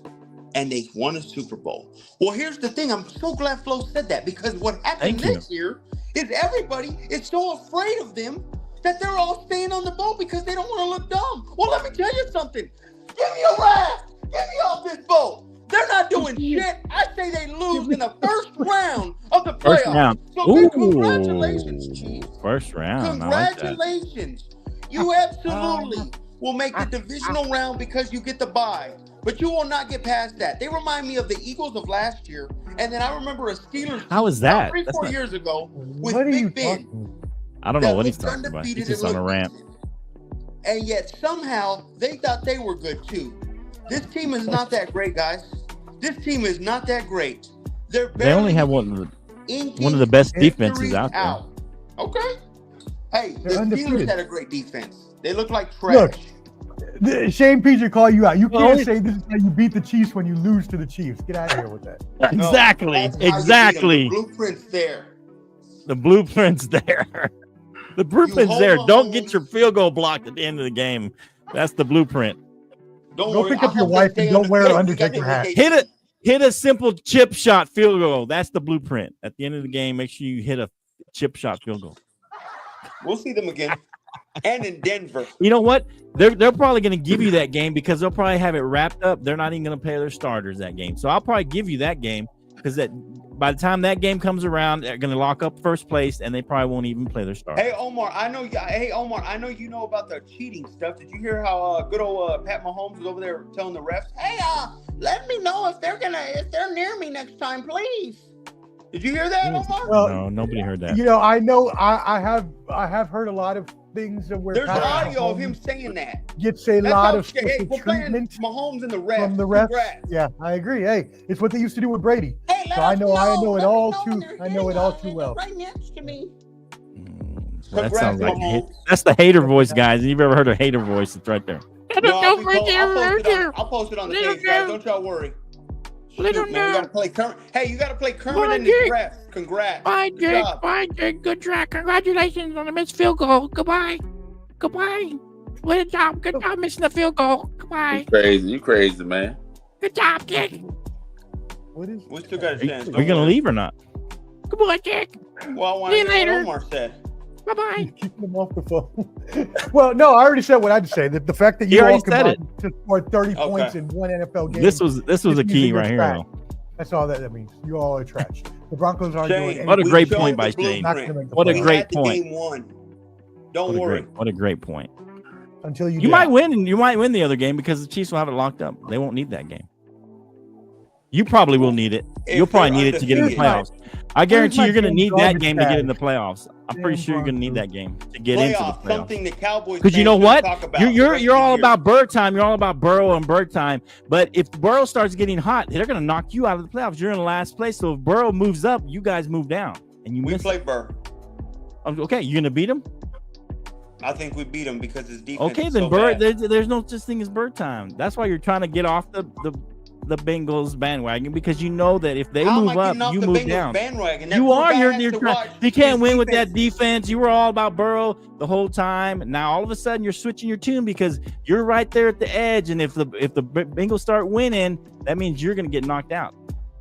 and they won a Super Bowl. Well, here's the thing. I'm so glad Flo said that, because what happened this year is everybody is so afraid of them that they're all staying on the boat because they don't want to look dumb. Well, let me tell you something. Give me a raft. Get me off this boat. They're not doing shit. I say they lose in the first round of the playoffs. First round. So congratulations, Chiefs. First round. Congratulations. You absolutely will make the divisional round because you get the bye. But you will not get past that. They remind me of the Eagles of last year. And then I remember a Steelers How is that? 3-4 years ago with Big Ben. I don't know what he's talking about. He's just on a rant. And yet somehow they thought they were good too. This team is not that great, guys. This team is not that great. They only have one of the best defenses out there. Okay. Hey, the Steelers had a great defense. They look like trash. Look, Shane Peter call you out. You can't say this is how you beat the Chiefs when you lose to the Chiefs. Get out of here with that. Exactly. The blueprint's there. The blueprint's there. The blueprint's there. Don't get your field goal blocked at the end of the game. That's the blueprint. Go pick up your wife and don't wear an Undertaker hat. Hit a simple chip shot field goal. That's the blueprint. At the end of the game, make sure you hit a chip shot field goal. We'll see them again. And in Denver. You know what? They're probably going to give you that game because they'll probably have it wrapped up. They're not even going to play their starters that game. So I'll probably give you that game because by the time that game comes around, they're going to lock up first place and they probably won't even play their starters. Hey Omar, I know you know about the cheating stuff. Did you hear how good old Pat Mahomes was over there telling the refs, "Hey, let me know if they're near me next time, please." Did you hear that, Omar? No, nobody heard that. You know, I know I have heard a lot of things where there's audio of him saying that. Gets a lot of we're playing Mahomes and the refs. From the refs. Yeah, I agree. Hey, it's what they used to do with Brady. Hey, so I know it all too well. Right next to me. That sounds like that's the hater voice, guys. You've ever heard a hater voice? It's right there. No, I'll post it on the page, guys. Don't y'all worry. Shoot, man, you gotta play Kermit. Hey, you gotta play Kermit and his refs. Congrats. Bye, Jake. Bye, Jake. Good try. Congratulations on the missed field goal. Goodbye. Good job. Good job missing the field goal. Goodbye. You crazy, man. Good job, Jake. We still got a chance. Are you gonna leave or not? Come on, Jake. Well, I want to hear what Omar said. Bye-bye. Keep them off the phone. Well, no, I already said what I'd say. The fact that you all combined to score 30 points in one NFL game. This was a key right here, though. That's all that means. You all are trash. The Broncos aren't doing anything. What a great point by Shane. What a great point. Game one. Don't worry. What a great point. Until you might win, and you might win the other game because the Chiefs will have it locked up. They won't need that game. You probably will need it. You'll probably need it to get in the playoffs. I guarantee you're going to need that game to get in the playoffs. I'm pretty sure you're going to need that game to get into the playoffs. Something the Cowboys. Because you know what? You're all about Bird time. You're all about Burrow and Bird time. But if Burrow starts getting hot, they're going to knock you out of the playoffs. You're in last place. So if Burrow moves up, you guys move down, and we play Burrow. Okay, you're going to beat him. I think we beat him because his defense. Okay, is then so Bird. bad. There's no such thing as Bird time. That's why you're trying to get off the Bengals bandwagon, because you know that if they move up, you move down. You are. You can't win with that defense. You were all about Burrow the whole time. Now all of a sudden you're switching your tune because you're right there at the edge. And if the Bengals start winning, that means you're going to get knocked out.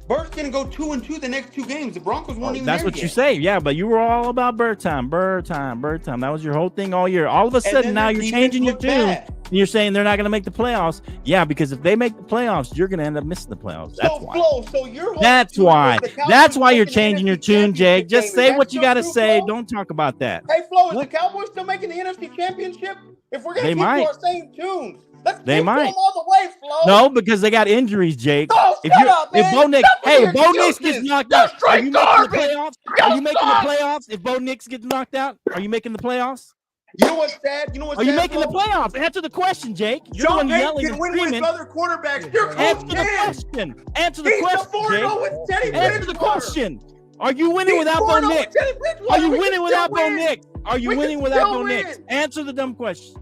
Bird's going to go 2-2 the next 2 games. The Broncos won't even. That's what you say, yeah. But you were all about Bird time. That was your whole thing all year. All of a sudden now you're changing your tune. And you're saying they're not going to make the playoffs. Yeah, because if they make the playoffs, you're going to end up missing the playoffs. That's why. That's why you're changing your tune, Jake. Just say what you got to say. Don't talk about that. Hey, Flo, is the Cowboys still making the NFC Championship? If we're going to keep to our same tunes, let's keep them all the way, Flo. No, because they got injuries, Jake. Oh, if Bo Nix gets knocked out, are you making the playoffs? Are you making the playoffs? If Bo Nix gets knocked out, are you making the playoffs? You know what's sad? Are you making the playoffs? Answer the question, Jake. You're Sean the one yelling and win screaming. with other quarterbacks. Answer the question. Answer the question, Jake. Answer the question. Are you winning without Bo Nix? Are you winning without Bo Nix? Are you winning without Bo Nix? Answer the dumb question.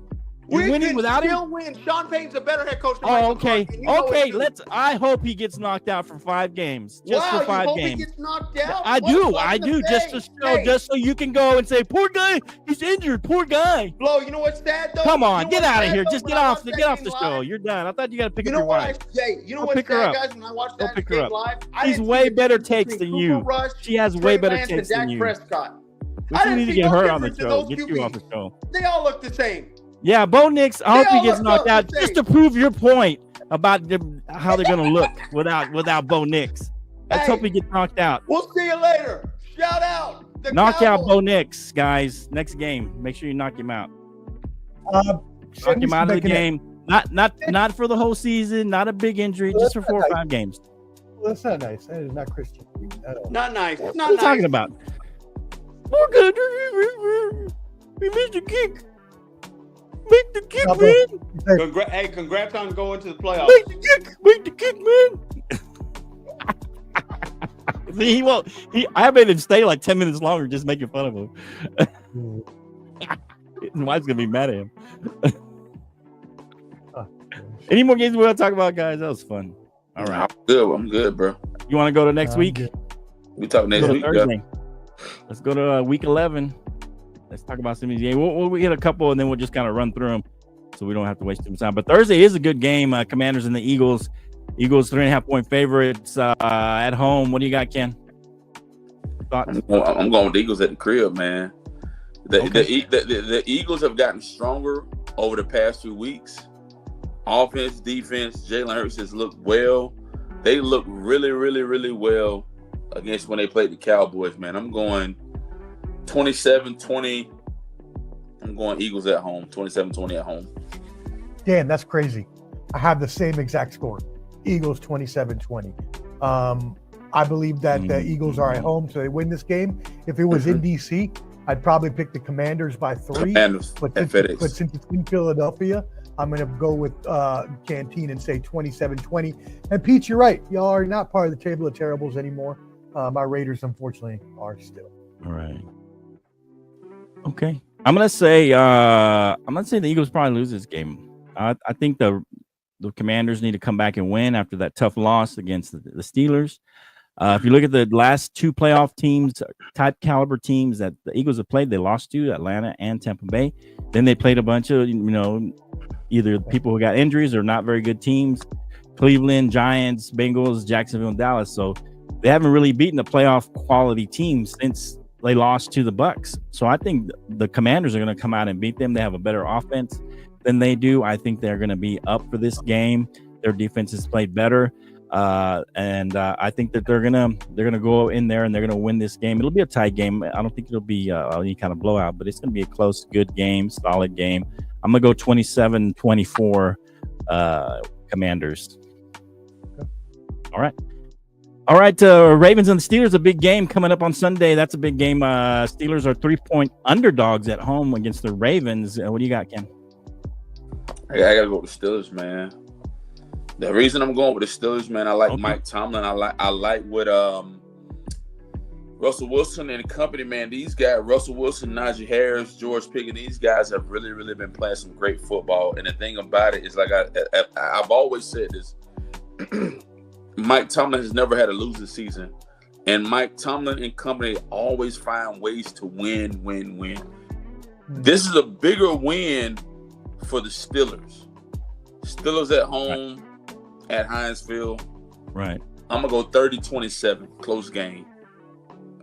You're winning without him? Win. Sean Payton's a better head coach than Michael okay. Okay, I hope he gets knocked out for 5 games. Just for 5 games. He gets knocked out? I do. Just to show, just so you can go and say, poor guy, he's injured, poor guy. Flo, you know what's sad though? Come on, get out of here. Just get off the show. You're done. I thought you got to pick up your wife. You know what's sad, guys? When I watched that game live, she's way better takes than you. She has way better takes than you. We need to get her on the show. Get you off the show. They all look the same. Yeah, Bo Nix, I hope he gets knocked out just to prove your point about how they're going to look without Bo Nix. Let's hope he gets knocked out. We'll see you later. Shout out. Knock out Bo Nix, guys. Next game, make sure you knock him out. Knock him out of the game. Not for the whole season. Not a big injury. Just for 4 or 5 games. Well, that's not nice. That is not Christian. Not nice. What are you talking about? We're good. We missed a kick. Make the kick, man. Congrats on going to the playoffs. Make the kick, man. See, he won't. I made him stay like 10 minutes longer, just making fun of him. His wife's gonna be mad at him. Any more games we want to talk about, guys? That was fun. All right, I'm good, bro. You want to go to next week? We talk next week. Thursday. Let's go to week 11. Let's talk about some of these games. We'll hit a couple, and then we'll just kind of run through them so we don't have to waste too much time. But Thursday is a good game. Commanders and the Eagles. Eagles 3.5-point favorites at home. What do you got, Ken? Thoughts? I'm going with the Eagles at the crib, man. The Eagles have gotten stronger over the past few weeks. Offense, defense, Jalen Hurts has looked well. They look really, really, really well against when they played the Cowboys, man. I'm going 27-20. I'm going Eagles at home, 27-20 at home. Dan, that's crazy. I have the same exact score. Eagles 27-20. I believe that the Eagles are at home, so they win this game. If it was in DC, I'd probably pick the Commanders by 3. But since it's in Philadelphia, I'm going to go with Canteen and say 27-20. And Pete, you're right. Y'all are not part of the table of terribles anymore. My Raiders, unfortunately, are still. All right. Okay. I'm gonna say the Eagles probably lose this game. I think the Commanders need to come back and win after that tough loss against the Steelers. If you look at the last 2 playoff teams, type caliber teams that the Eagles have played, they lost to Atlanta and Tampa Bay. Then they played a bunch of, either people who got injuries or not very good teams, Cleveland, Giants, Bengals, Jacksonville, and Dallas. So they haven't really beaten a playoff quality team since they lost to the Bucs. So I think the Commanders are going to come out and beat them. They have a better offense than they do. I think they're going to be up for this game. Their defense has played better. And I think that they're gonna go in there and they're gonna win this game. It'll be a tight game. I don't think it'll be any kind of blowout, but it's gonna be a close, good game, solid game. I'm gonna go 27-24 Commanders. All right. Ravens and the Steelers, a big game coming up on Sunday. That's a big game. Steelers are 3-point underdogs at home against the Ravens. What do you got, Ken? I gotta go with the Steelers, man. The reason I'm going with the Steelers, man, I like Mike Tomlin. I like what Russell Wilson and the company, man. These guys, Russell Wilson, Najee Harris, George Pickens, these guys have really, really been playing some great football. And the thing about it is, like I've always said this, Mike Tomlin has never had a losing season. And Mike Tomlin and company always find ways to win. This is a bigger win for the Steelers. Steelers at home. At Heinz Field. Right. I'm going to go 30-27. Close game.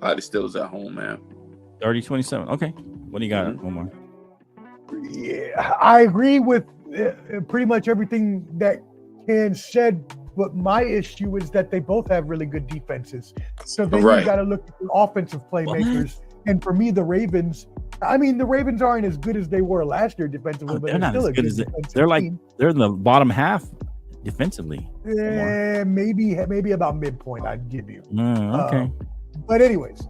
I like the Steelers at home, man. 30-27. Okay. What do you got, Omar? Yeah, I agree with pretty much everything that Ken said, but my issue is that they both have really good defenses. So then you got to look at the offensive playmakers. And for me, the Ravens aren't as good as they were last year defensively, but they're not as good as they're like team. They're in the bottom half defensively. Yeah, maybe about midpoint, I'd give you. Okay. But anyways,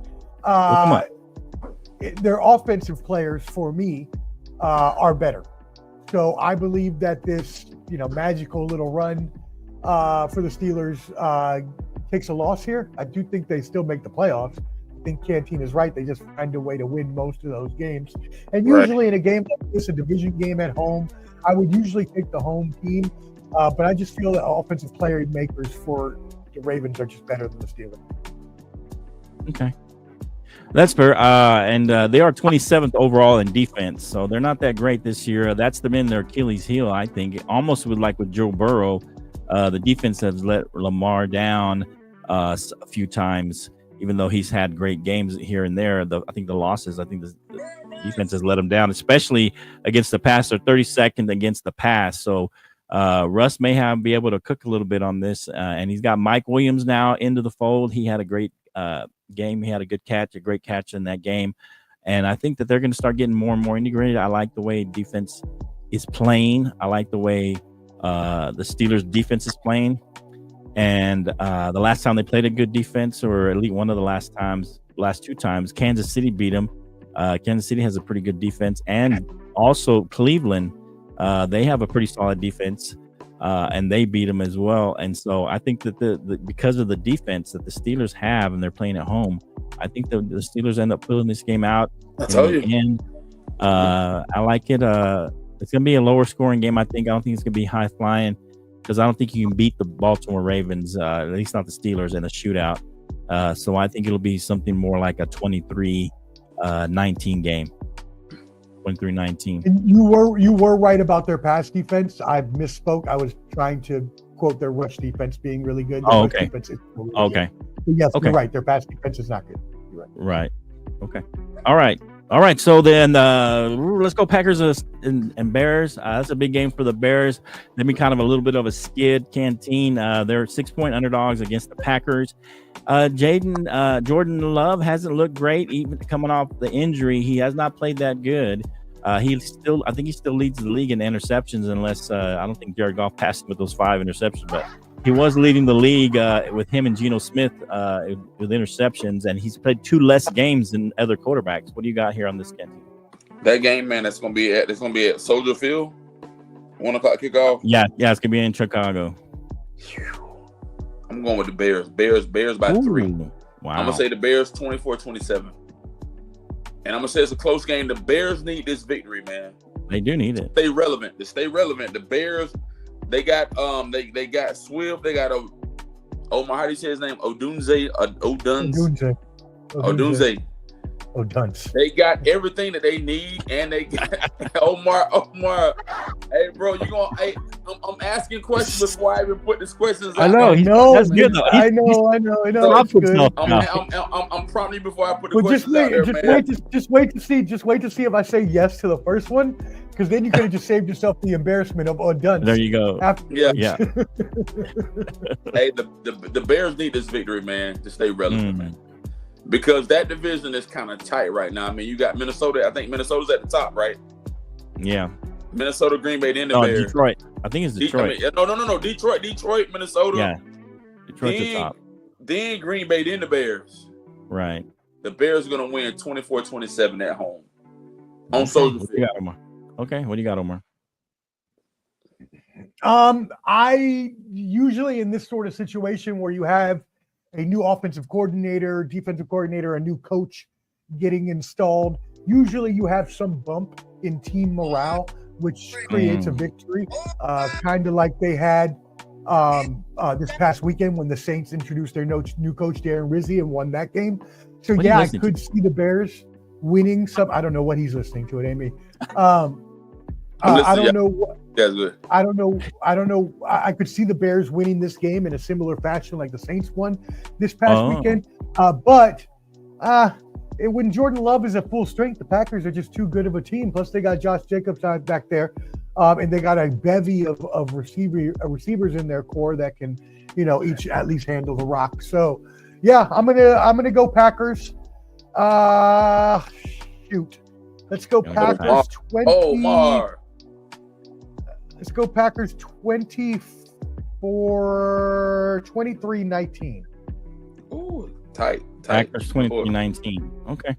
their offensive players for me are better. So I believe that this, magical little run for the Steelers takes a loss here. I do think they still make the playoffs. I think Canteen is right. They just find a way to win most of those games. And usually in a game like this, a division game at home, I would usually take the home team. But I just feel that offensive player makers for the Ravens are just better than the Steelers. Okay. That's fair. And they are 27th overall in defense, so they're not that great this year. That's been their Achilles heel, I think. Almost with Joe Burrow, the defense has let Lamar down a few times, even though he's had great games here and there. I think the defense has let him down, especially against the pass. They're 32nd against the pass, so Russ may be able to cook a little bit on this, and he's got Mike Williams now into the fold. He had a great game. He had a great catch in that game, and I think that they're going to start getting more and more integrated. I like the way defense is playing. I like the way the Steelers defense is playing, and the last time they played a good defense, or at least one of the last 2 times, Kansas City beat them. Kansas City has a pretty good defense, and also Cleveland. They have a pretty solid defense, and they beat them as well. And so I think that because of the defense that the Steelers have and they're playing at home, I think the Steelers end up pulling this game out. I told you. And I like it. It's going to be a lower scoring game, I think. I don't think it's going to be high flying because I don't think you can beat the Baltimore Ravens, at least not the Steelers, in a shootout. So I think it'll be something more like a 23-19 game. 23-19. And you were right about their pass defense. I misspoke. I was trying to quote their rush defense being really good. Their rush defense is really good. But yes, you're right. Their pass defense is not good. You're right. Okay. All right. So then let's go Packers and Bears. That's a big game for the Bears. They've been kind of a little bit of a skid canteen. They're 6-point underdogs against the Packers. Jordan Love hasn't looked great, even coming off the injury. He has not played that good. I think he still leads the league in interceptions, unless I don't think Jared Goff passed with those 5 interceptions, but he was leading the league with him and Geno Smith with interceptions, and he's played 2 less games than other quarterbacks. What do you got here on this game? That game, man, it's gonna be at Soldier Field, 1:00 kickoff. Yeah, it's gonna be in Chicago. I'm going with the Bears. Bears by 3. Wow. I'm gonna say the Bears 24-27. And I'm gonna say it's a close game. The Bears need this victory, man. They do need it. To stay relevant. The Bears, they got Swift. They got Omar. How do you say his name? Odunze. They got everything that they need, and they got Omar. Hey, bro, I'm asking questions before I even put these questions out. I know. That's good though. I know. That's good. I'm prompting you before I put the questions out there, man. Just wait to see if I say yes to the first one, because then you could have just saved yourself the embarrassment of Dunce. There you go. Yeah. Hey, the Bears need this victory, man, to stay relevant, man. Because that division is kind of tight right now. I mean, you got Minnesota. I think Minnesota's at the top, right? Yeah. Minnesota, Green Bay, then the Bears. Detroit. I think it's Detroit. No. Detroit, Minnesota. Yeah. Detroit's the top. Then Green Bay, then the Bears. Right. The Bears are going to win 24-27 at home. On Soldier Field. What do you got, Omar? Okay, what do you got, Omar? I usually, in this sort of situation where you have a new offensive coordinator, defensive coordinator, a new coach getting installed, usually you have some bump in team morale, which creates a victory, kind of like they had this past weekend when the Saints introduced their new coach, Darren Rizzi, and won that game. So yeah, I could see the Bears winning some. I don't know what he's listening to. It ain't me. I don't know what. That's good. I don't know. I could see the Bears winning this game in a similar fashion like the Saints won this past weekend. But when Jordan Love is at full strength, the Packers are just too good of a team. Plus, they got Josh Jacobs back there, and they got a bevy of receivers in their core that can, each at least handle the rock. So, yeah, I'm gonna go Packers. Let's go Packers 20. Omar. Let's go Packers 23-19. Ooh, tight. Packers 23-19. Okay.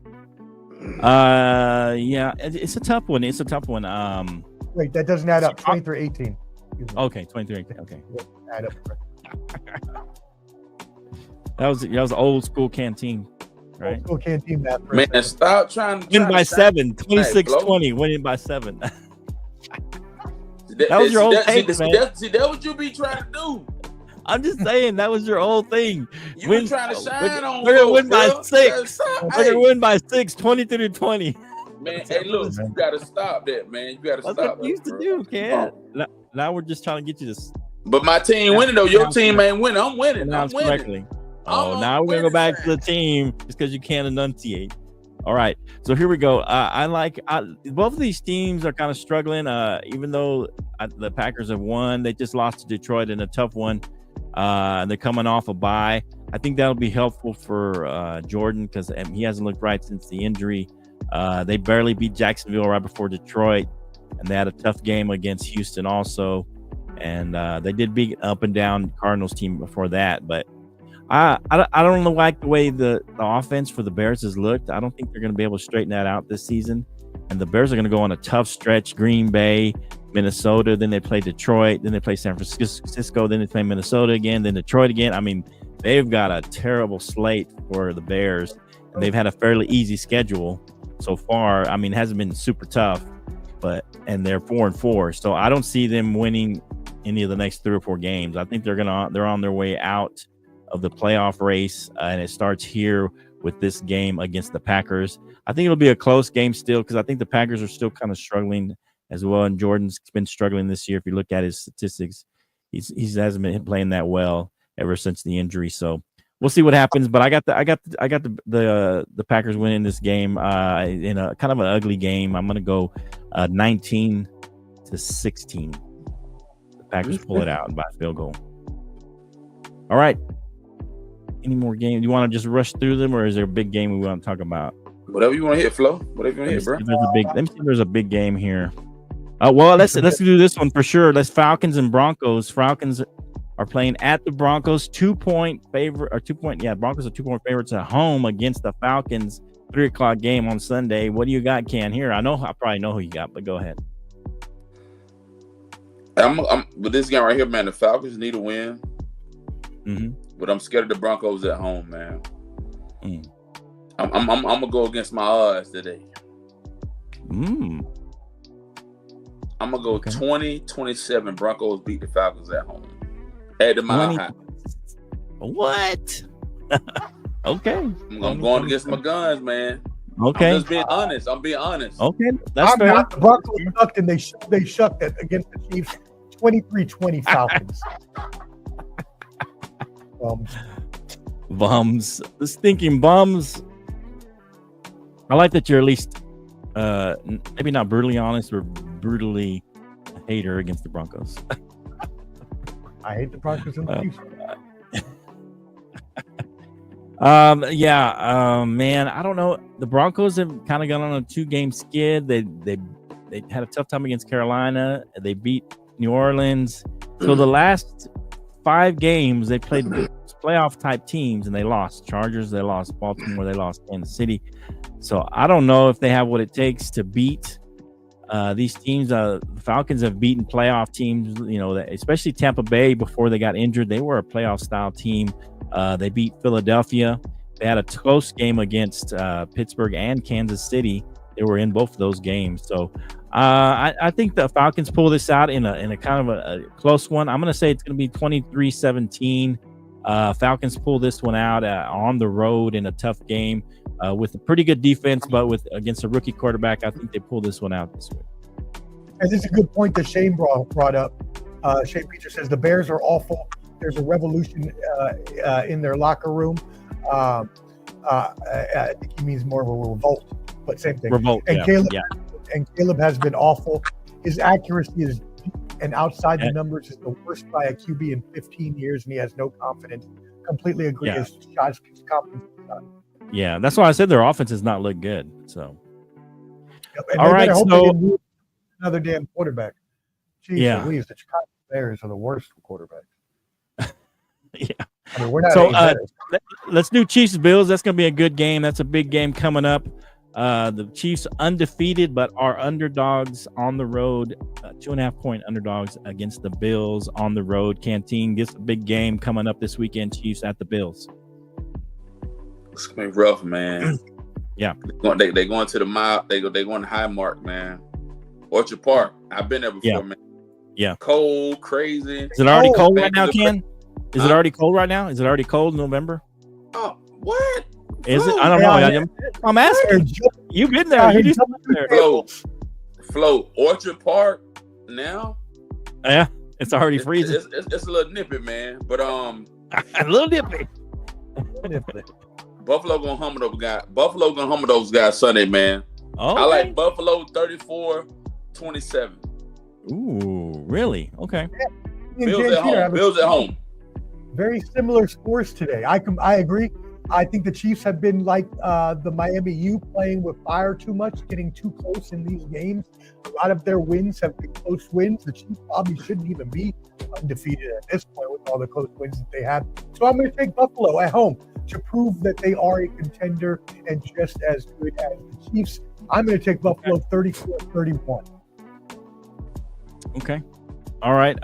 Yeah, it's a tough one. Wait, that doesn't add up. 23-18. Okay, 23-18. Okay. Add up. That was old school canteen, right? Old school canteen math. Man, stop trying to win by 7. 26-20. Winning by 7. That was your whole thing, man. See, that's what you be trying to do. I'm just saying that was your whole thing. You been trying to shine on. We're gonna win by 6. We're gonna win by 6, 23-20. Man, hey, look, you gotta stop that, man. You gotta stop. That's what you used to do, kid. Now we're just trying to get you to. But my team winning though. Your team ain't winning. I'm winning. I'm winning. Correctly. Now we're gonna go back to the team just because you can't enunciate. All right, so here we go. Both of these teams are kind of struggling. Even though the Packers have won, they just lost to Detroit in a tough one. They're coming off a bye. I think that'll be helpful for Jordan because he hasn't looked right since the injury. They barely beat Jacksonville right before Detroit, and they had a tough game against Houston also. And they did beat up and down Cardinals team before that, but I don't like the way the offense for the Bears has looked. I don't think they're going to be able to straighten that out this season. And the Bears are going to go on a tough stretch. Green Bay, Minnesota, then they play Detroit, then they play San Francisco, then they play Minnesota again, then Detroit again. I mean, they've got a terrible slate for the Bears. And they've had a fairly easy schedule so far. I mean, it hasn't been super tough, and they're 4-4. So I don't see them winning any of the next 3 or 4 games. I think they're on their way out of the playoff race, and it starts here with this game against the Packers. I think it'll be a close game still because I think the Packers are still kind of struggling as well, and Jordan's been struggling this year. If you look at his statistics, he hasn't been playing that well ever since the injury. So we'll see what happens. But I got the Packers winning this game in a kind of an ugly game. I'm going to go 19-16. The Packers pull it out by a field goal. All right. Any more games? Do you want to just rush through them, or is there a big game we want to talk about? Whatever you want to hit, Flo. Whatever you want to hit, bro. Let me see if there's a big game here. Well, let's do this one for sure. Let's Falcons and Broncos. Falcons are playing at the Broncos. 2-point favorite, or 2-point. Yeah, Broncos are 2-point favorites at home against the Falcons. 3:00 game on Sunday. What do you got, Ken? Here, I probably know who you got, but go ahead. I'm with this game right here, man. The Falcons need a win. Mm-hmm. But I'm scared of the Broncos at home, man. I'm gonna go against my odds today. I'm gonna go 20-27. Broncos beat the Falcons at home. At the Mile High. What? Okay. I'm going against my guns, man. Okay. I'm just being honest. I'm being honest. Okay, that's fair. The Broncos sucked, and they shucked it against the Chiefs. 23-20 Falcons. Bums. The stinking bums. I like that you're at least maybe not brutally honest, but brutally a hater against the Broncos. I hate the Broncos and the Chiefs. Man, I don't know. The Broncos have kind of gone on a 2-game skid. They had a tough time against Carolina. They beat New Orleans. So the last 5 games they played playoff type teams and they lost. Chargers, they lost. Baltimore, they lost. Kansas City. So I don't know if they have what it takes to beat these teams. The Falcons have beaten playoff teams, especially Tampa Bay before they got injured. They were a playoff style team. They beat Philadelphia. They had a close game against Pittsburgh and Kansas City. They were in both of those games. So I think the Falcons pull this out in a kind of a close one. I'm going to say it's going to be 23-17. Falcons pull this one out on the road in a tough game with a pretty good defense, but against a rookie quarterback, I think they pull this one out this week. And this is a good point that Shane brought up. Shane Peters says the Bears are awful. There's a revolution in their locker room. I think he means more of a revolt, but same thing. Revolt, and yeah. Caleb has been awful. His accuracy is deep and outside the numbers is the worst by a QB in 15 years, and he has no confidence. Completely agree. Yeah. His confidence. Yeah, that's why I said their offense has not looked good. So, And all right, so another damn quarterback. Jeez Louise, the Chicago Bears are the worst quarterbacks. Yeah. I mean, we're not. So let's do Chiefs Bills. That's going to be a good game. That's a big game coming up. The Chiefs undefeated, but are underdogs on the road. 2.5-point underdogs against the Bills on the road. Canteen gets a big game coming up this weekend. Chiefs at the Bills. It's gonna be rough, man. Yeah, they going to the mile. They going to High Mark, man. Orchard Park. I've been there before, man. Yeah. Cold, crazy. Is it already cold right now, Ken? Is it already cold right now? Is it already cold in November? Oh, what? Is it? I don't know. I'm asking. You've been there. You do something there. Flo, Orchard Park now? Yeah, it's already freezing. It's a little nippy, man. But a little nippy. Buffalo gonna humble those guys Sunday, man. Oh, I like Buffalo 34-27. Ooh, really? Okay. Bills at home. Very similar scores today. I agree. I think the Chiefs have been like the Miami U, playing with fire too much, getting too close in these games. A lot of their wins have been close wins. The Chiefs probably shouldn't even be undefeated at this point with all the close wins that they have. So I'm going to take Buffalo at home to prove that they are a contender and just as good as the Chiefs. I'm going to take Buffalo 34-31. Okay. All right.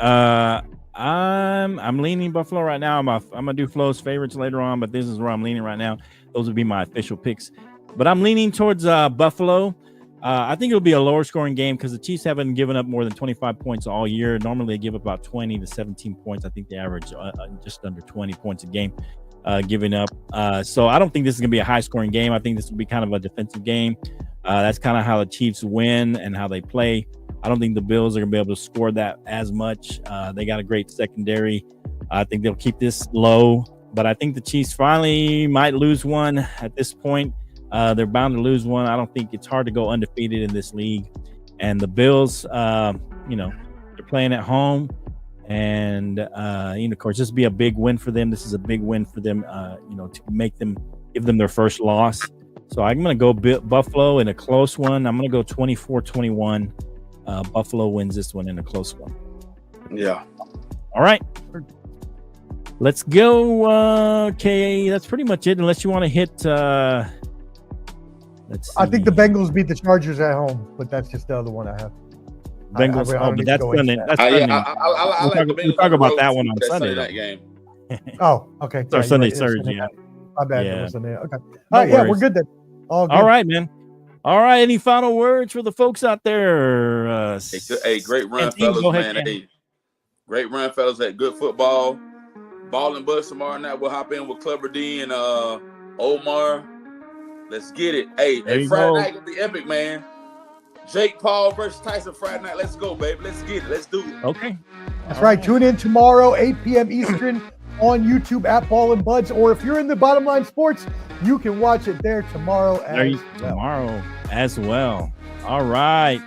I'm leaning Buffalo right now. I'm gonna do Flo's favorites later on, but this is where I'm leaning right now. Those would be my official picks. But I'm leaning towards Buffalo. I think it'll be a lower scoring game because the Chiefs haven't given up more than 25 points all year. Normally they give up about 20 to 17 points. I think they average just under 20 points a game giving up. So I don't think this is going to be a high scoring game. I think this will be kind of a defensive game. That's kind of how the Chiefs win and how they play. I don't think the Bills are going to be able to score that as much. They got a great secondary. I think they'll keep this low, but I think the Chiefs finally might lose one at this point. They're bound to lose one. I don't think it's hard to go undefeated in this league. And the Bills, they're playing at home. And, of course, this will be a big win for them. This is a big win for them, to give them their first loss. So I'm going to go Buffalo in a close one. I'm going to go 24-21. Buffalo wins this one in a close one. Yeah. All right. Let's go. Okay, that's pretty much it. Unless you want to hit. Let's see. I think the Bengals beat the Chargers at home, but that's just the other one I have. Bengals. But that's Sunday. That's Sunday. We'll talk about that one on Sunday. That game. Oh, okay. It's our Sunday surge. Yeah. My bad. Yeah. Sunday. Okay. All right. Yeah, we're good then. All right, man. All right. Any final words for the folks out there? Hey, great run, fellas, man. Hey, great run, fellas. At good football. Ball and Buzz tomorrow night. We'll hop in with Clubber D and Omar. Let's get it. Hey, Friday night gonna be epic, man. Jake Paul versus Tyson Friday night. Let's go, baby. Let's get it. Let's do it. Okay. That's right. Tune in tomorrow, 8 p.m. Eastern on YouTube at Ball and Buds. Or if you're in the Bottom Line Sports, you can watch it there tomorrow as well. All right.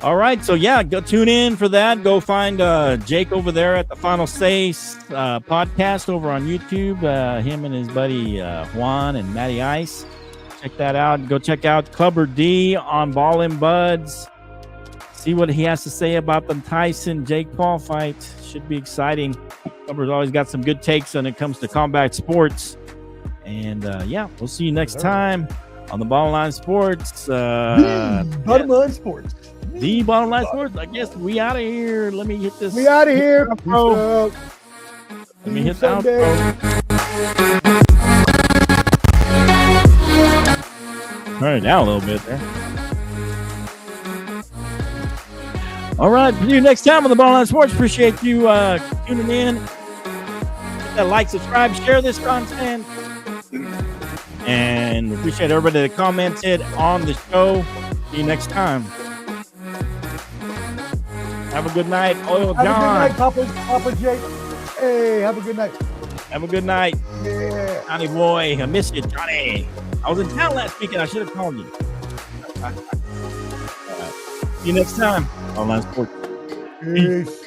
All right. So, yeah, go tune in for that. Go find Jake over there at the Final Say podcast over on YouTube. Him and his buddy Juan and Matty Ice. Check that out. Go check out Clubber D on Ball and Buds. See what he has to say about the Tyson-Jake Paul fight. Should be exciting. Clubber's always got some good takes when it comes to combat sports. And, we'll see you next time on the Bottom Line Sports. Bottom Line Sports. The Bottom Line Sports. I guess we out of here. Let me hit this. We out of here. Let me hit the outro. Turn it down a little bit there. All right. See you next time on the Bottom Line Sports. Appreciate you tuning in. Hit that like, subscribe, share this content. And appreciate everybody that commented on the show. See you next time. Have a good night, Oil John. Have a good night, Papa Jake. Hey, have a good night. Have a good night. Yeah. Johnny boy, I miss you, Johnny. I was in town last weekend. I should have called you. See you next time. Online Sports. Peace.